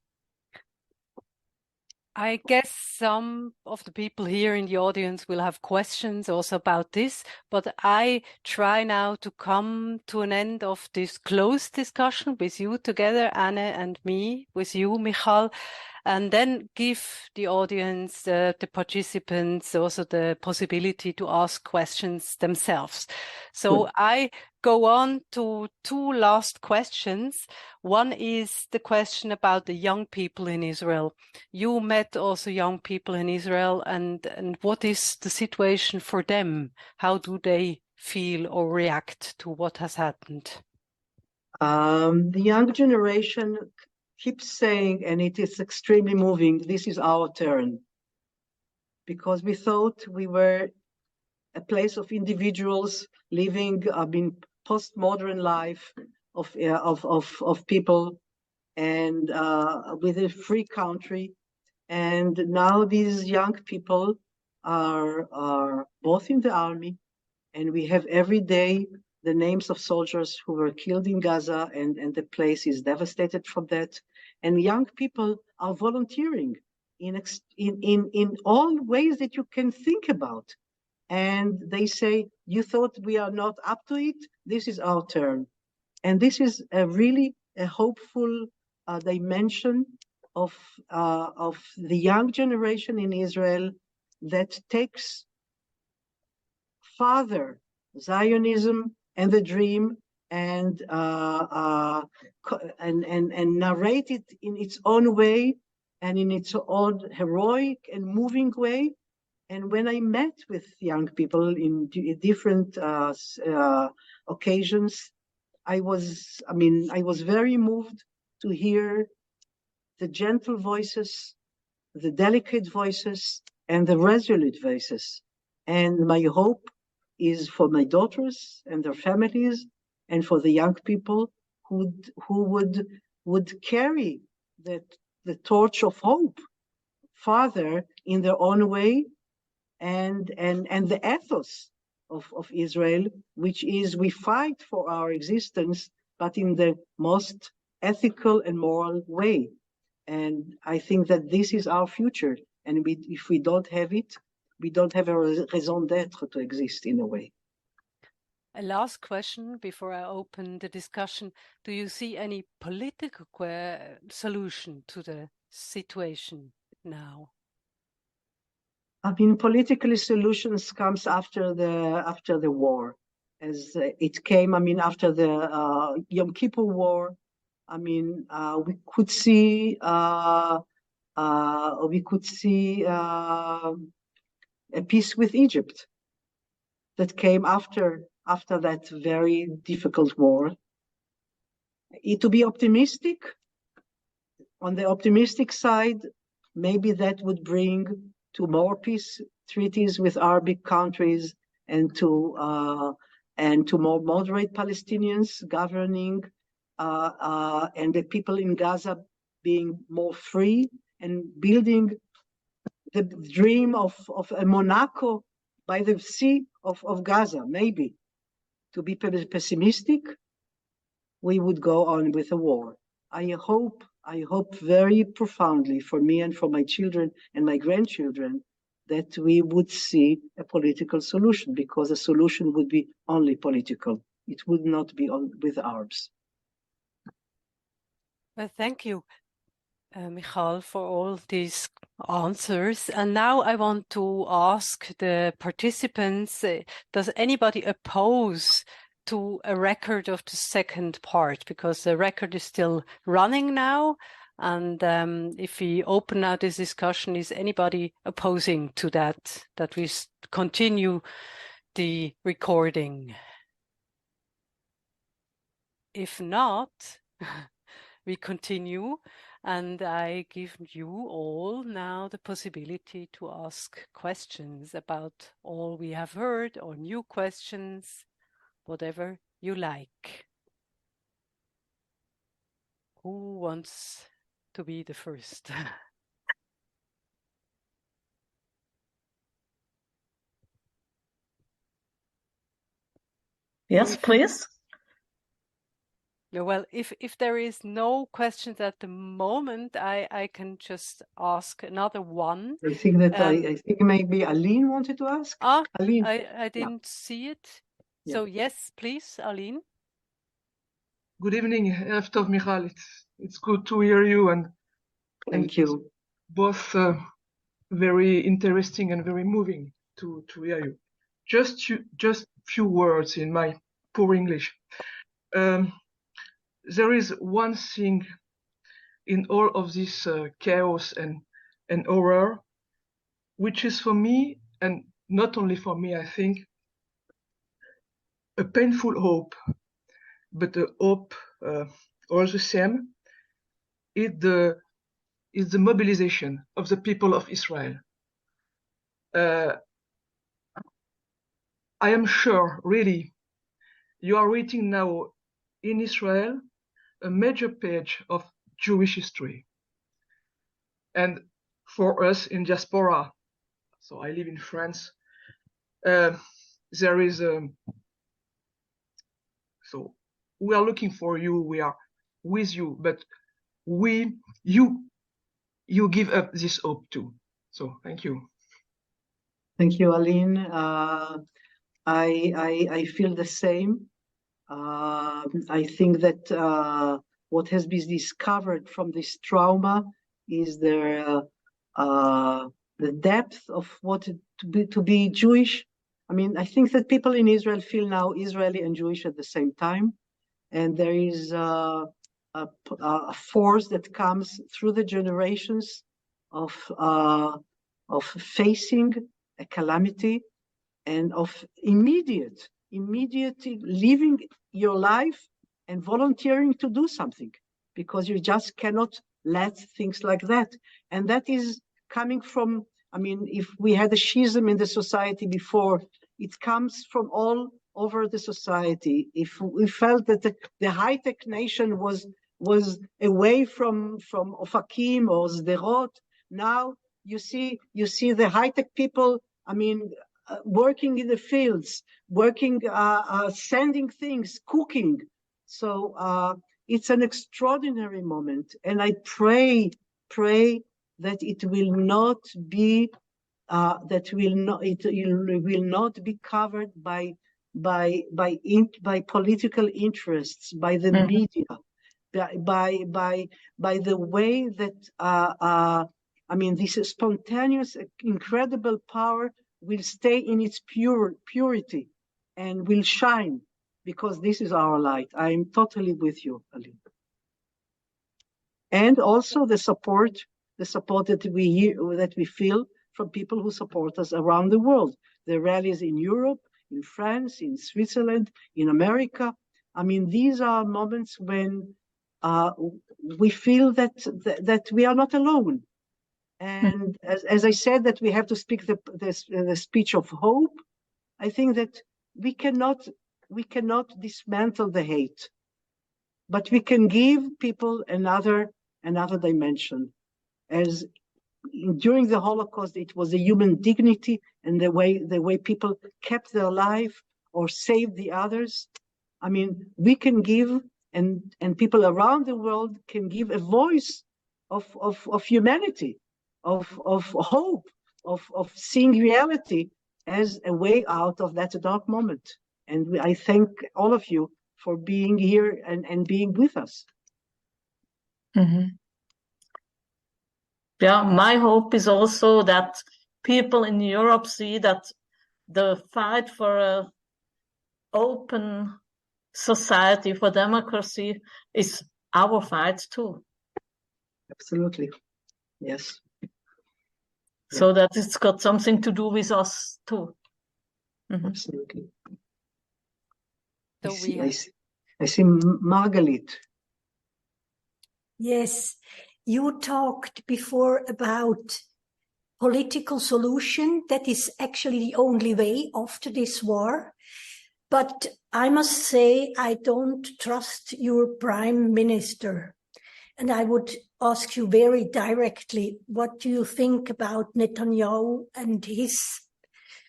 S1: I guess some of the people here in the audience will have questions also about this, but I try now to come to an end of this closed discussion with you together, Anne and me, with you, Michal, and then give the audience, the participants, also the possibility to ask questions themselves. So I go on to two last questions. One is the question about the young people in Israel. You met also young people in Israel, and what is the situation for them? How do they feel or react to what has happened?
S3: The young generation keeps saying, and it is extremely moving, this is our turn. Because we thought we were a place of individuals living postmodern life of people, and with a free country. And now these young people are both in the army, and we have every day the names of soldiers who were killed in Gaza, and the place is devastated from that. And young people are volunteering in all ways that you can think about. And they say, you thought we are not up to it? This is our turn. And this is really a hopeful dimension of the young generation in Israel that takes further Zionism and the dream and narrate it in its own way and in its own heroic and moving way. And when I met with young people in different occasions, I was very moved to hear the gentle voices, the delicate voices, and the resolute voices. And my hope is for my daughters and their families, and for the young people who would carry the torch of hope farther in their own way, and the ethos of Israel, which is we fight for our existence, but in the most ethical and moral way. And I think that this is our future. And if we don't have it, we don't have a raison d'être to exist in a way.
S1: A last question before I open the discussion. Do you see any political solution to the situation now?
S3: Politically solutions comes after the war, as it came. After the Yom Kippur War, we could see a peace with Egypt that came after after that very difficult war. To be optimistic, on the optimistic side, maybe that would bring to more peace treaties with Arabic countries and to more moderate Palestinians governing, and the people in Gaza being more free and building the dream of a Monaco by the sea of Gaza. Maybe, to be pessimistic, we would go on with a war. I hope very profoundly for me and for my children and my grandchildren that we would see a political solution, because a solution would be only political. It would not be with arms.
S1: Thank you, Michal, for all these answers. And now I want to ask the participants, does anybody oppose to a record of the second part? Because the record is still running now. And if we open now this discussion, is anybody opposing to that we continue the recording? If not, we continue, and I give you all now the possibility to ask questions about all we have heard, or new questions, whatever you like. Who wants to be the first?
S2: Yes, please.
S1: Yeah, well, if there is no questions at the moment, I can just ask another one.
S3: I think that I think maybe Aline wanted to ask. Aline.
S1: I didn't see it.
S3: Yeah.
S1: So yes, please, Aline.
S4: Good evening, Erev Michal. It's good to hear you, and
S3: Thank you.
S4: Both very interesting and very moving to hear you. Just few words in my poor English. There is one thing in all of this chaos and horror, which is for me, and not only for me, I think, a painful hope, but a hope all the same, is the mobilization of the people of Israel. I am sure, really, you are reading now in Israel a major page of Jewish history. And for us in diaspora, so I live in France, there is so we are looking for you, we are with you, but you give up this hope too. So thank you.
S3: Thank you, Aline. I feel the same. I think that what has been discovered from this trauma is the depth of what to be Jewish. I mean, I think that people in Israel feel now Israeli and Jewish at the same time, and there is a force that comes through the generations of facing a calamity and of immediate living your life and volunteering to do something, because you just cannot let things like that. And that is coming from, I mean, if we had a schism in the society before, it comes from all over the society. If we felt that the high-tech nation was away from Ofakim or Sderot, now you see the high-tech people, I mean, working in the fields, working, sending things, cooking. So it's an extraordinary moment, and I pray that it will not be it will not be covered by political interests, by the media, by the way that I mean, this spontaneous, incredible power will stay in its purity and will shine, because this is our light. I am totally with you, Ali. And also the support that we feel from people who support us around the world. The rallies in Europe, in France, in Switzerland, in America. I mean, these are moments when we feel that we are not alone. And as I said, that we have to speak the speech of hope. I think that we cannot dismantle the hate, but we can give people another dimension. As during the Holocaust, it was the human dignity and the way people kept their life or saved the others. I mean, we can give, and people around the world can give a voice of humanity, of hope, of seeing reality as a way out of that dark moment. And I thank all of you for being here and being with us.
S2: Mm-hmm. Yeah, my hope is also that people in Europe see that the fight for an open society, for democracy, is our fight too.
S3: Absolutely. Yes.
S2: So that it's got something to do with us too. Mm-hmm.
S3: Absolutely.
S1: So
S3: I see Margalit.
S5: Yes, you talked before about political solution. That is actually the only way after this war. But I must say, I don't trust your prime minister. And I would ask you very directly, what do you think about Netanyahu and his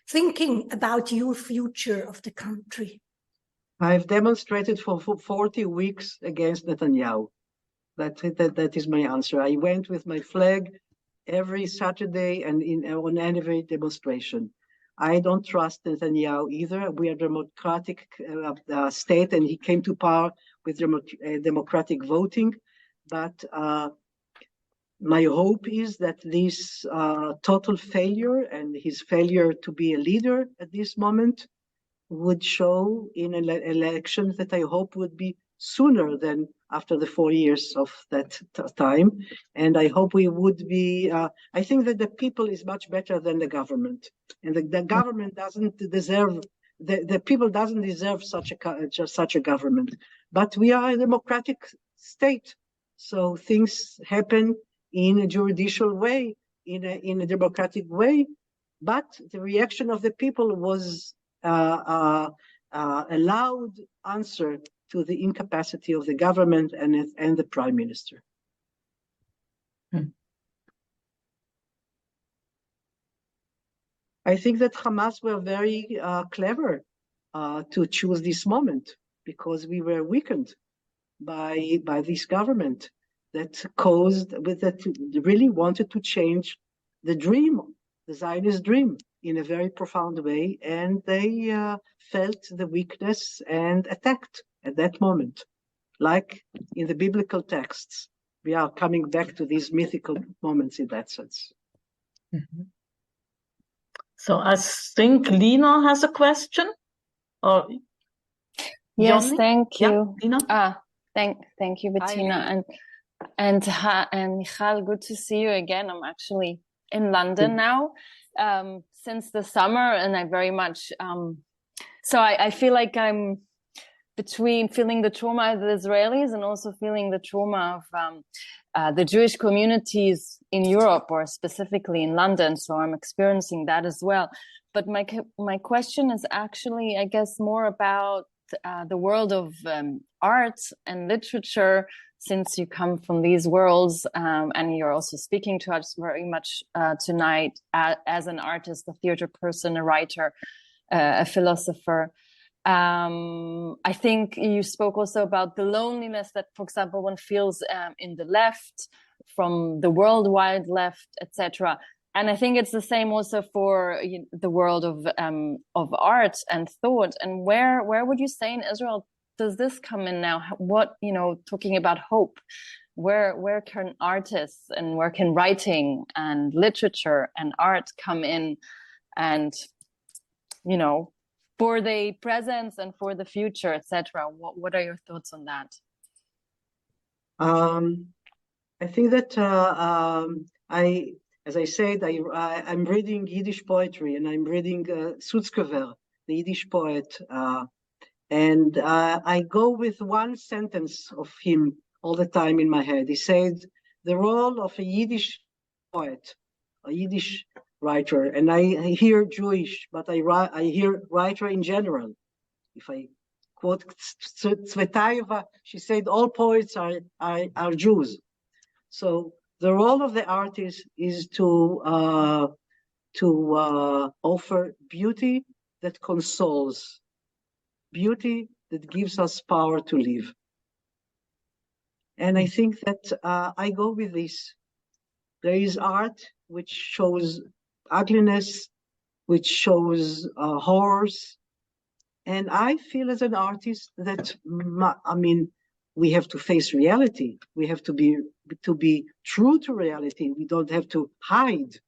S5: thinking about your future of the country?
S3: I've demonstrated for 40 weeks against Netanyahu. That is my answer. I went with my flag every Saturday and on every demonstration. I don't trust Netanyahu either. We are a democratic state, and he came to power with democratic voting. But my hope is that this total failure and his failure to be a leader at this moment would show in an election that I hope would be sooner than after the 4 years of that time. And I hope we would be, I think that the people is much better than the government. And the government doesn't deserve, the people doesn't deserve such a government. But we are a democratic state. So things happen in a judicial way, in a democratic way. But the reaction of the people was a loud answer to the incapacity of the government and the prime minister. I think that Hamas were very clever to choose this moment, because we were weakened by this government that really wanted to change the dream, the Zionist dream, in a very profound way, and they felt the weakness and attacked at that moment. Like in the biblical texts, we are coming back to these mythical moments in that sense.
S2: Mm-hmm. So I think Lina has a question. Or
S6: yes,
S2: Johnny?
S6: thank you.
S2: Yeah, Lina?
S6: Thank you, Bettina. And Michal, good to see you again. I'm actually in London now since the summer, and I very much so I feel like I'm between feeling the trauma of the Israelis and also feeling the trauma of the Jewish communities in Europe, or specifically in London. So I'm experiencing that as well. But my question is actually, I guess, more about the world of art and literature, since you come from these worlds, and you're also speaking to us very much tonight as an artist, a theater person, a writer, a philosopher. I think you spoke also about the loneliness that, for example, one feels in the left, from the worldwide left, etc. And I think it's the same also for the world of art and thought. And where would you say in Israel does this come in now? What, talking about hope, where can artists and where can writing and literature and art come in, and for the present and for the future, etc. What are your thoughts on that?
S3: I think that as I said, I'm reading Yiddish poetry, and I'm reading Sutzkever, the Yiddish poet. And I go with one sentence of him all the time in my head. He said, the role of a Yiddish poet, a Yiddish writer, and I hear Jewish, but I hear writer in general. If I quote Tsvetaeva, she said all poets are Jews. So the role of the artist is to offer beauty that consoles, beauty that gives us power to live. And I think that I go with this. There is art which shows ugliness, which shows horrors. And I feel as an artist that, I mean, we have to face reality. We have to be true to reality. We don't have to hide.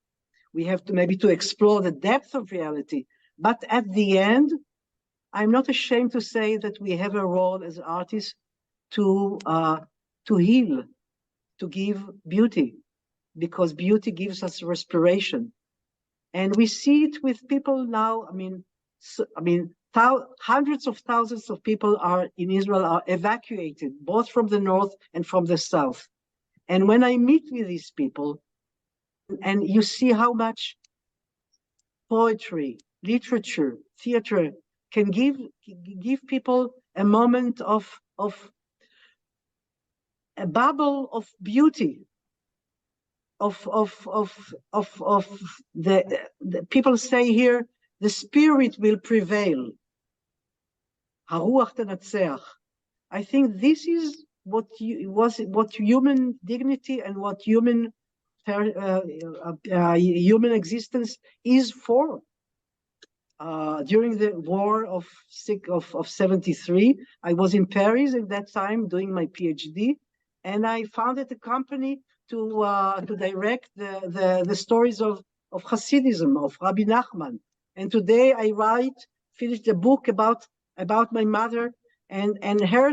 S3: We have to maybe to explore the depth of reality. But at the end, I'm not ashamed to say that we have a role as artists to heal, to give beauty, because beauty gives us respiration. And we see it with people now. Hundreds of thousands of people in Israel are evacuated, both from the north and from the south. And when I meet with these people, and you see how much poetry, literature, theater can give people a moment of a bubble of beauty, of the people say here, the spirit will prevail. Haruach tenatzeach. I think this is what human dignity and what human existence is for. During the war of 73, I was in Paris at that time doing my PhD, and I founded a company to direct the stories of Hasidism, of Rabbi Nachman. And today I finished a book about my mother and her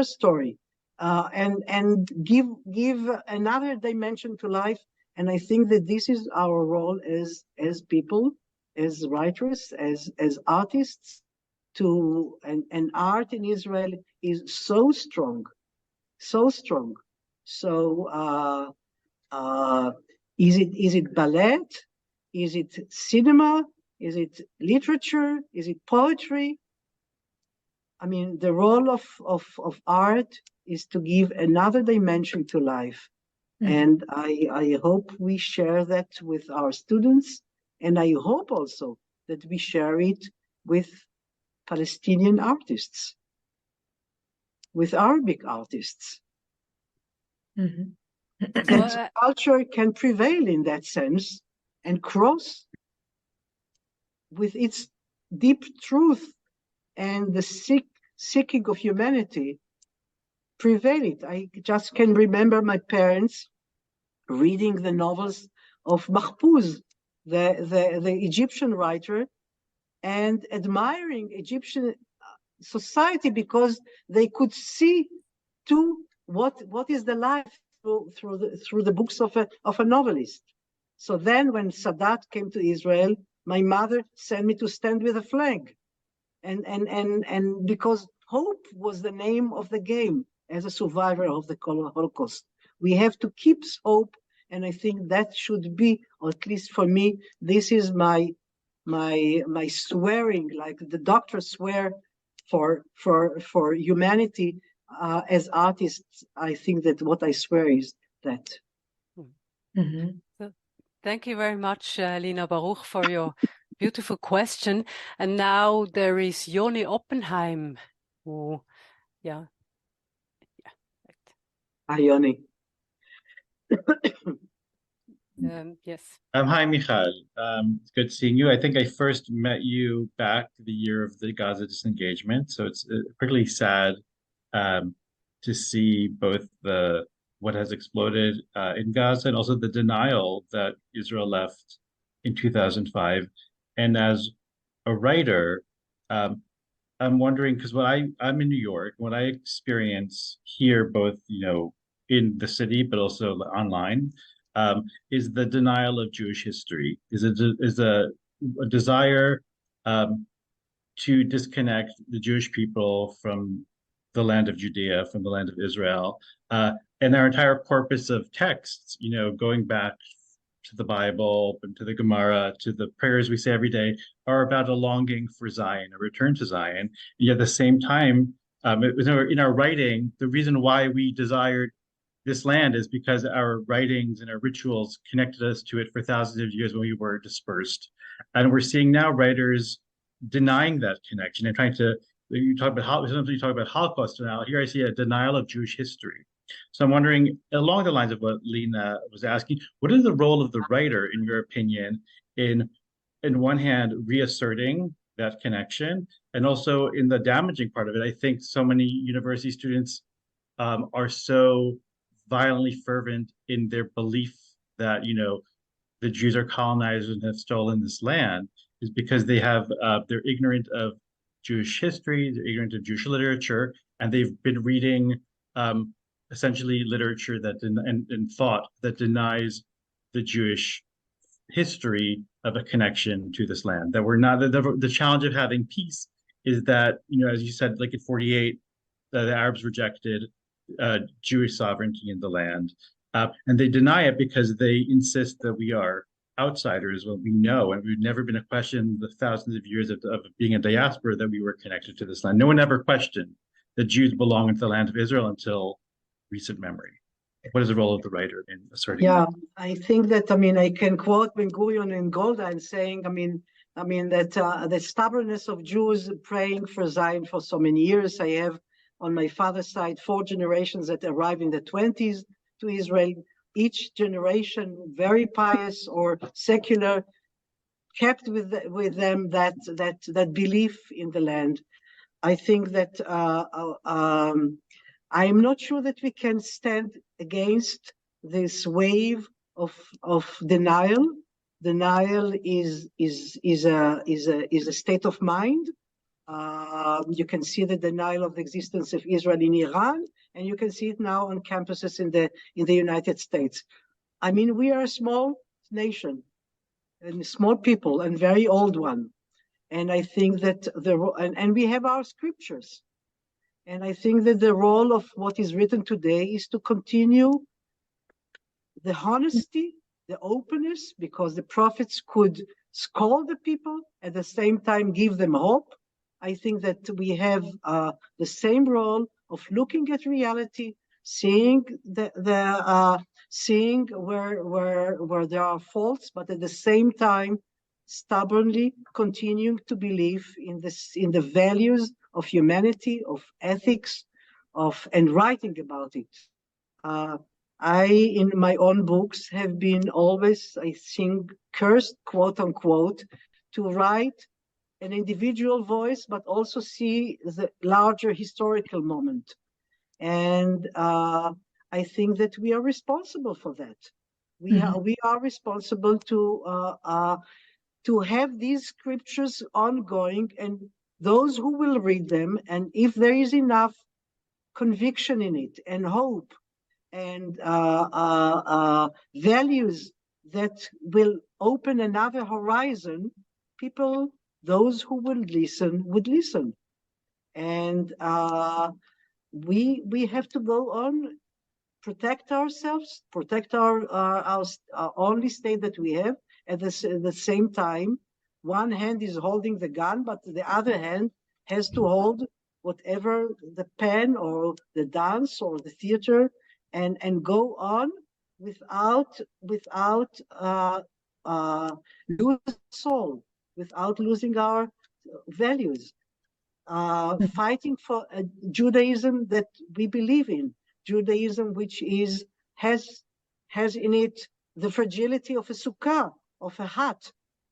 S3: story, and give another dimension to life. And I think that this is our role as people, as writers, as artists, and art in Israel is so strong, so strong. So is it ballet? Is it cinema? Is it literature? Is it poetry? I mean, the role of art is to give another dimension to life. Mm-hmm. And I hope we share that with our students. And I hope also that we share it with Palestinian artists, with Arabic artists. Mm-hmm. That culture can prevail in that sense and cross with its deep truth and the seeking of humanity, prevail it. I just can remember my parents reading the novels of Mahfouz, the Egyptian writer, and admiring Egyptian society because they could see to what is the life through the books of a novelist. So then when Sadat came to Israel, my mother sent me to stand with a flag. And because hope was the name of the game as a survivor of the Holocaust. We have to keep hope, and I think that should be, or at least for me, this is my swearing, like the doctors swear for humanity as artists. I think that what I swear is that.
S1: Mm-hmm. So, thank you very much, Lina Baruch, for your beautiful question. And now there is Yoni Oppenheim, who, yeah.
S3: Hi, Yoni.
S1: Yes.
S7: Hi, Michal. It's good seeing you. I think I first met you back the year of the Gaza disengagement. So it's particularly sad to see both what has exploded in Gaza and also the denial that Israel left in 2005. And as a writer, I'm wondering, because I'm in New York, what I experience here, both in the city but also online, is the denial of Jewish history. Is a desire to disconnect the Jewish people from the land of Judea, from the land of Israel. And our entire corpus of texts, going back to the Bible, and to the Gemara, to the prayers we say every day, are about a longing for Zion, a return to Zion. And yet at the same time, in our writing, the reason why we desired this land is because our writings and our rituals connected us to it for thousands of years when we were dispersed. And we're seeing now writers denying that connection and trying to, sometimes you talk about Holocaust denial. Here I see a denial of Jewish history. So I'm wondering, along the lines of what Lena was asking, what is the role of the writer, in your opinion, in one hand, reasserting that connection, and also in the damaging part of it? I think so many university students are so violently fervent in their belief that, the Jews are colonizers and have stolen this land, is because they're ignorant of Jewish history, they're ignorant of Jewish literature, and they've been reading essentially literature and thought that denies the Jewish history of a connection to this land. That we're not, the challenge of having peace is that, as you said, like in 48, the Arabs rejected Jewish sovereignty in the land. And they deny it because they insist that we are outsiders when we know, and we've never been a question the thousands of years of being a diaspora, that we were connected to this land. No one ever questioned that Jews belong to the land of Israel until recent memory. What is the role of the writer in asserting that?
S3: I think that, I can quote Ben Gurion and Golda and saying, that the stubbornness of Jews praying for Zion for so many years. I have on my father's side 4 generations that arrived in the 20s to Israel. Each generation, very pious or secular, kept with them that belief in the land. I think that I'm not sure that we can stand against this wave of denial. Denial is a state of mind. You can see the denial of the existence of Israel in Iran, and you can see it now on campuses in the United States. We are a small nation, and small people, and very old one. And I think that and we have our scriptures. And I think that the role of what is written today is to continue the honesty, the openness, because the prophets could scold the people, at the same time give them hope. I think that we have the same role of looking at reality, seeing seeing where there are faults, but at the same time stubbornly continuing to believe in the values of humanity, of ethics, and writing about it. I, in my own books, have been always, I think, cursed, quote unquote, to write an individual voice, but also see the larger historical moment. And I think that we are responsible for that. We are responsible to have these scriptures ongoing, and those who will read them, and if there is enough conviction in it and hope and values that will open another horizon, people, those who will listen, would listen. And we have to go on, protect ourselves, protect our only state that we have. At the same time, one hand is holding the gun, but the other hand has to hold whatever the pen or the dance or the theater, and go on without losing soul, without losing our values, fighting for a Judaism that we believe in, Judaism which has in it the fragility of a sukkah, of a hut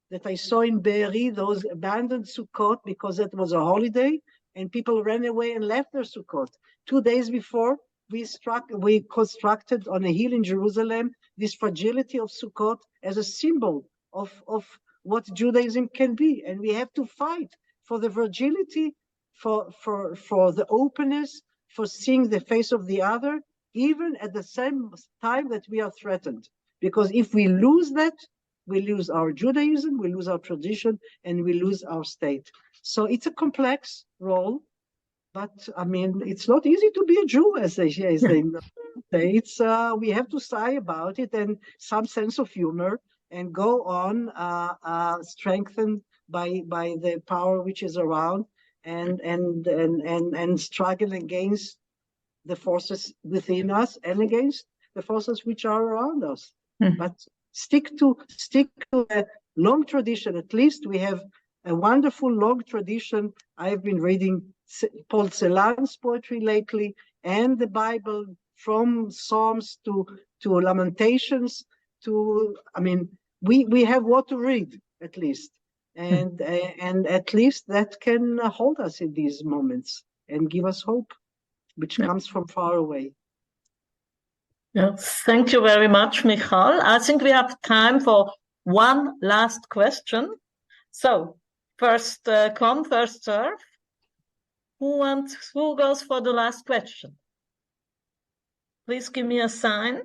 S3: that I saw in Be'eri, those abandoned sukkot because it was a holiday and people ran away and left their sukkot. 2 days before, we constructed on a hill in Jerusalem this fragility of sukkot as a symbol of what Judaism can be. And we have to fight for the fragility, for the openness, for seeing the face of the other, even at the same time that we are threatened. Because if we lose that, we lose our Judaism, we lose our tradition, and we lose our state. So it's a complex role, but I mean, it's not easy to be a Jew, as they say. It's we have to sigh about it and some sense of humor and go on, strengthened by the power which is around, and struggle against the forces within us and against the forces which are around us. But stick to a long tradition. At least we have a wonderful long tradition. I've been reading Paul Celan's poetry lately, and the Bible, from Psalms to Lamentations to, I mean, we have what to read at least, and at least that can hold us in these moments and give us hope, which comes from far away.
S2: Yeah, thank you very much, Michal. I think we have time for one last question. So, first come, first serve. Who goes for the last question? Please give me a sign.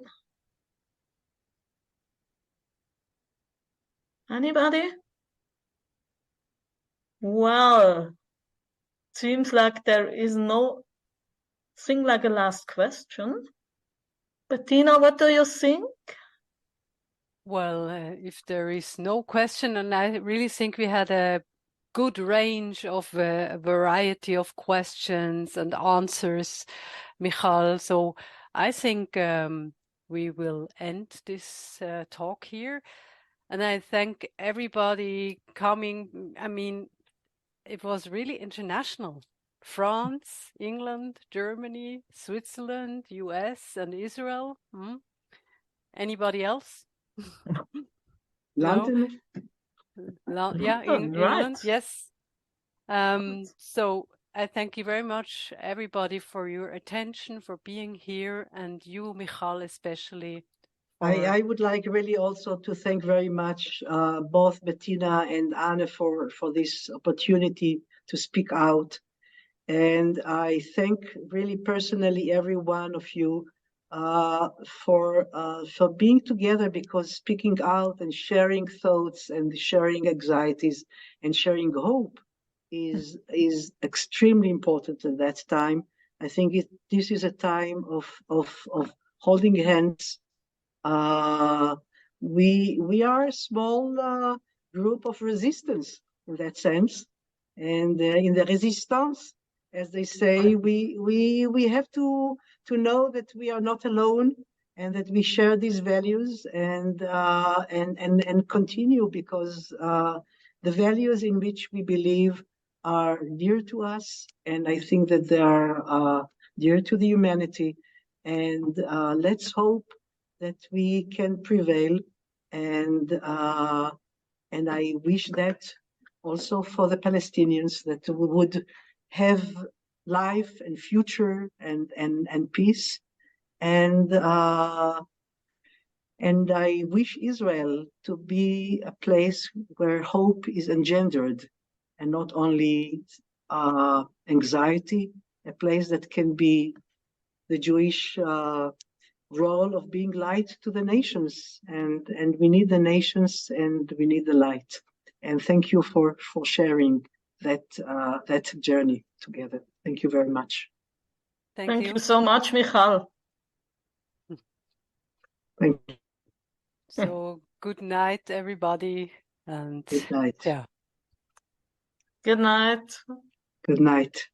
S2: Anybody? Well, seems like there is no thing like a last question. Bettina, what do you think?
S1: Well, if there is no question, and I really think we had a good range of a variety of questions and answers, Michal. So I think we will end this talk here. And I thank everybody coming. I mean, it was really international. France, England, Germany, Switzerland, US, and Israel. Anybody else?
S3: London?
S1: No? Yeah, in
S2: Right.
S1: England, yes. So I thank you very much, everybody, for your attention, for being here, and you, Michal, especially.
S3: I would like really also to thank very much both Bettina and Anne for this opportunity to speak out. And I thank really personally every one of you for being together, because speaking out and sharing thoughts and sharing anxieties and sharing hope is extremely important at that time. I think this is a time of holding hands. We are a small group of resistance in that sense, and in the resistance, as they say, we have to know that we are not alone, and that we share these values and continue, because the values in which we believe are dear to us, and I think that they are dear to the humanity. And let's hope that we can prevail, and I wish that also for the Palestinians, that we would have life and future and peace, and I wish Israel to be a place where hope is engendered, and not only anxiety, a place that can be the Jewish role of being light to the nations, and we need the nations, and we need the light. And thank you for sharing that journey together. Thank you very much.
S2: Thank you so much, Michal.
S3: Thank you.
S1: So good night, everybody, and
S3: good night.
S1: Yeah.
S2: Good night.
S3: Good night.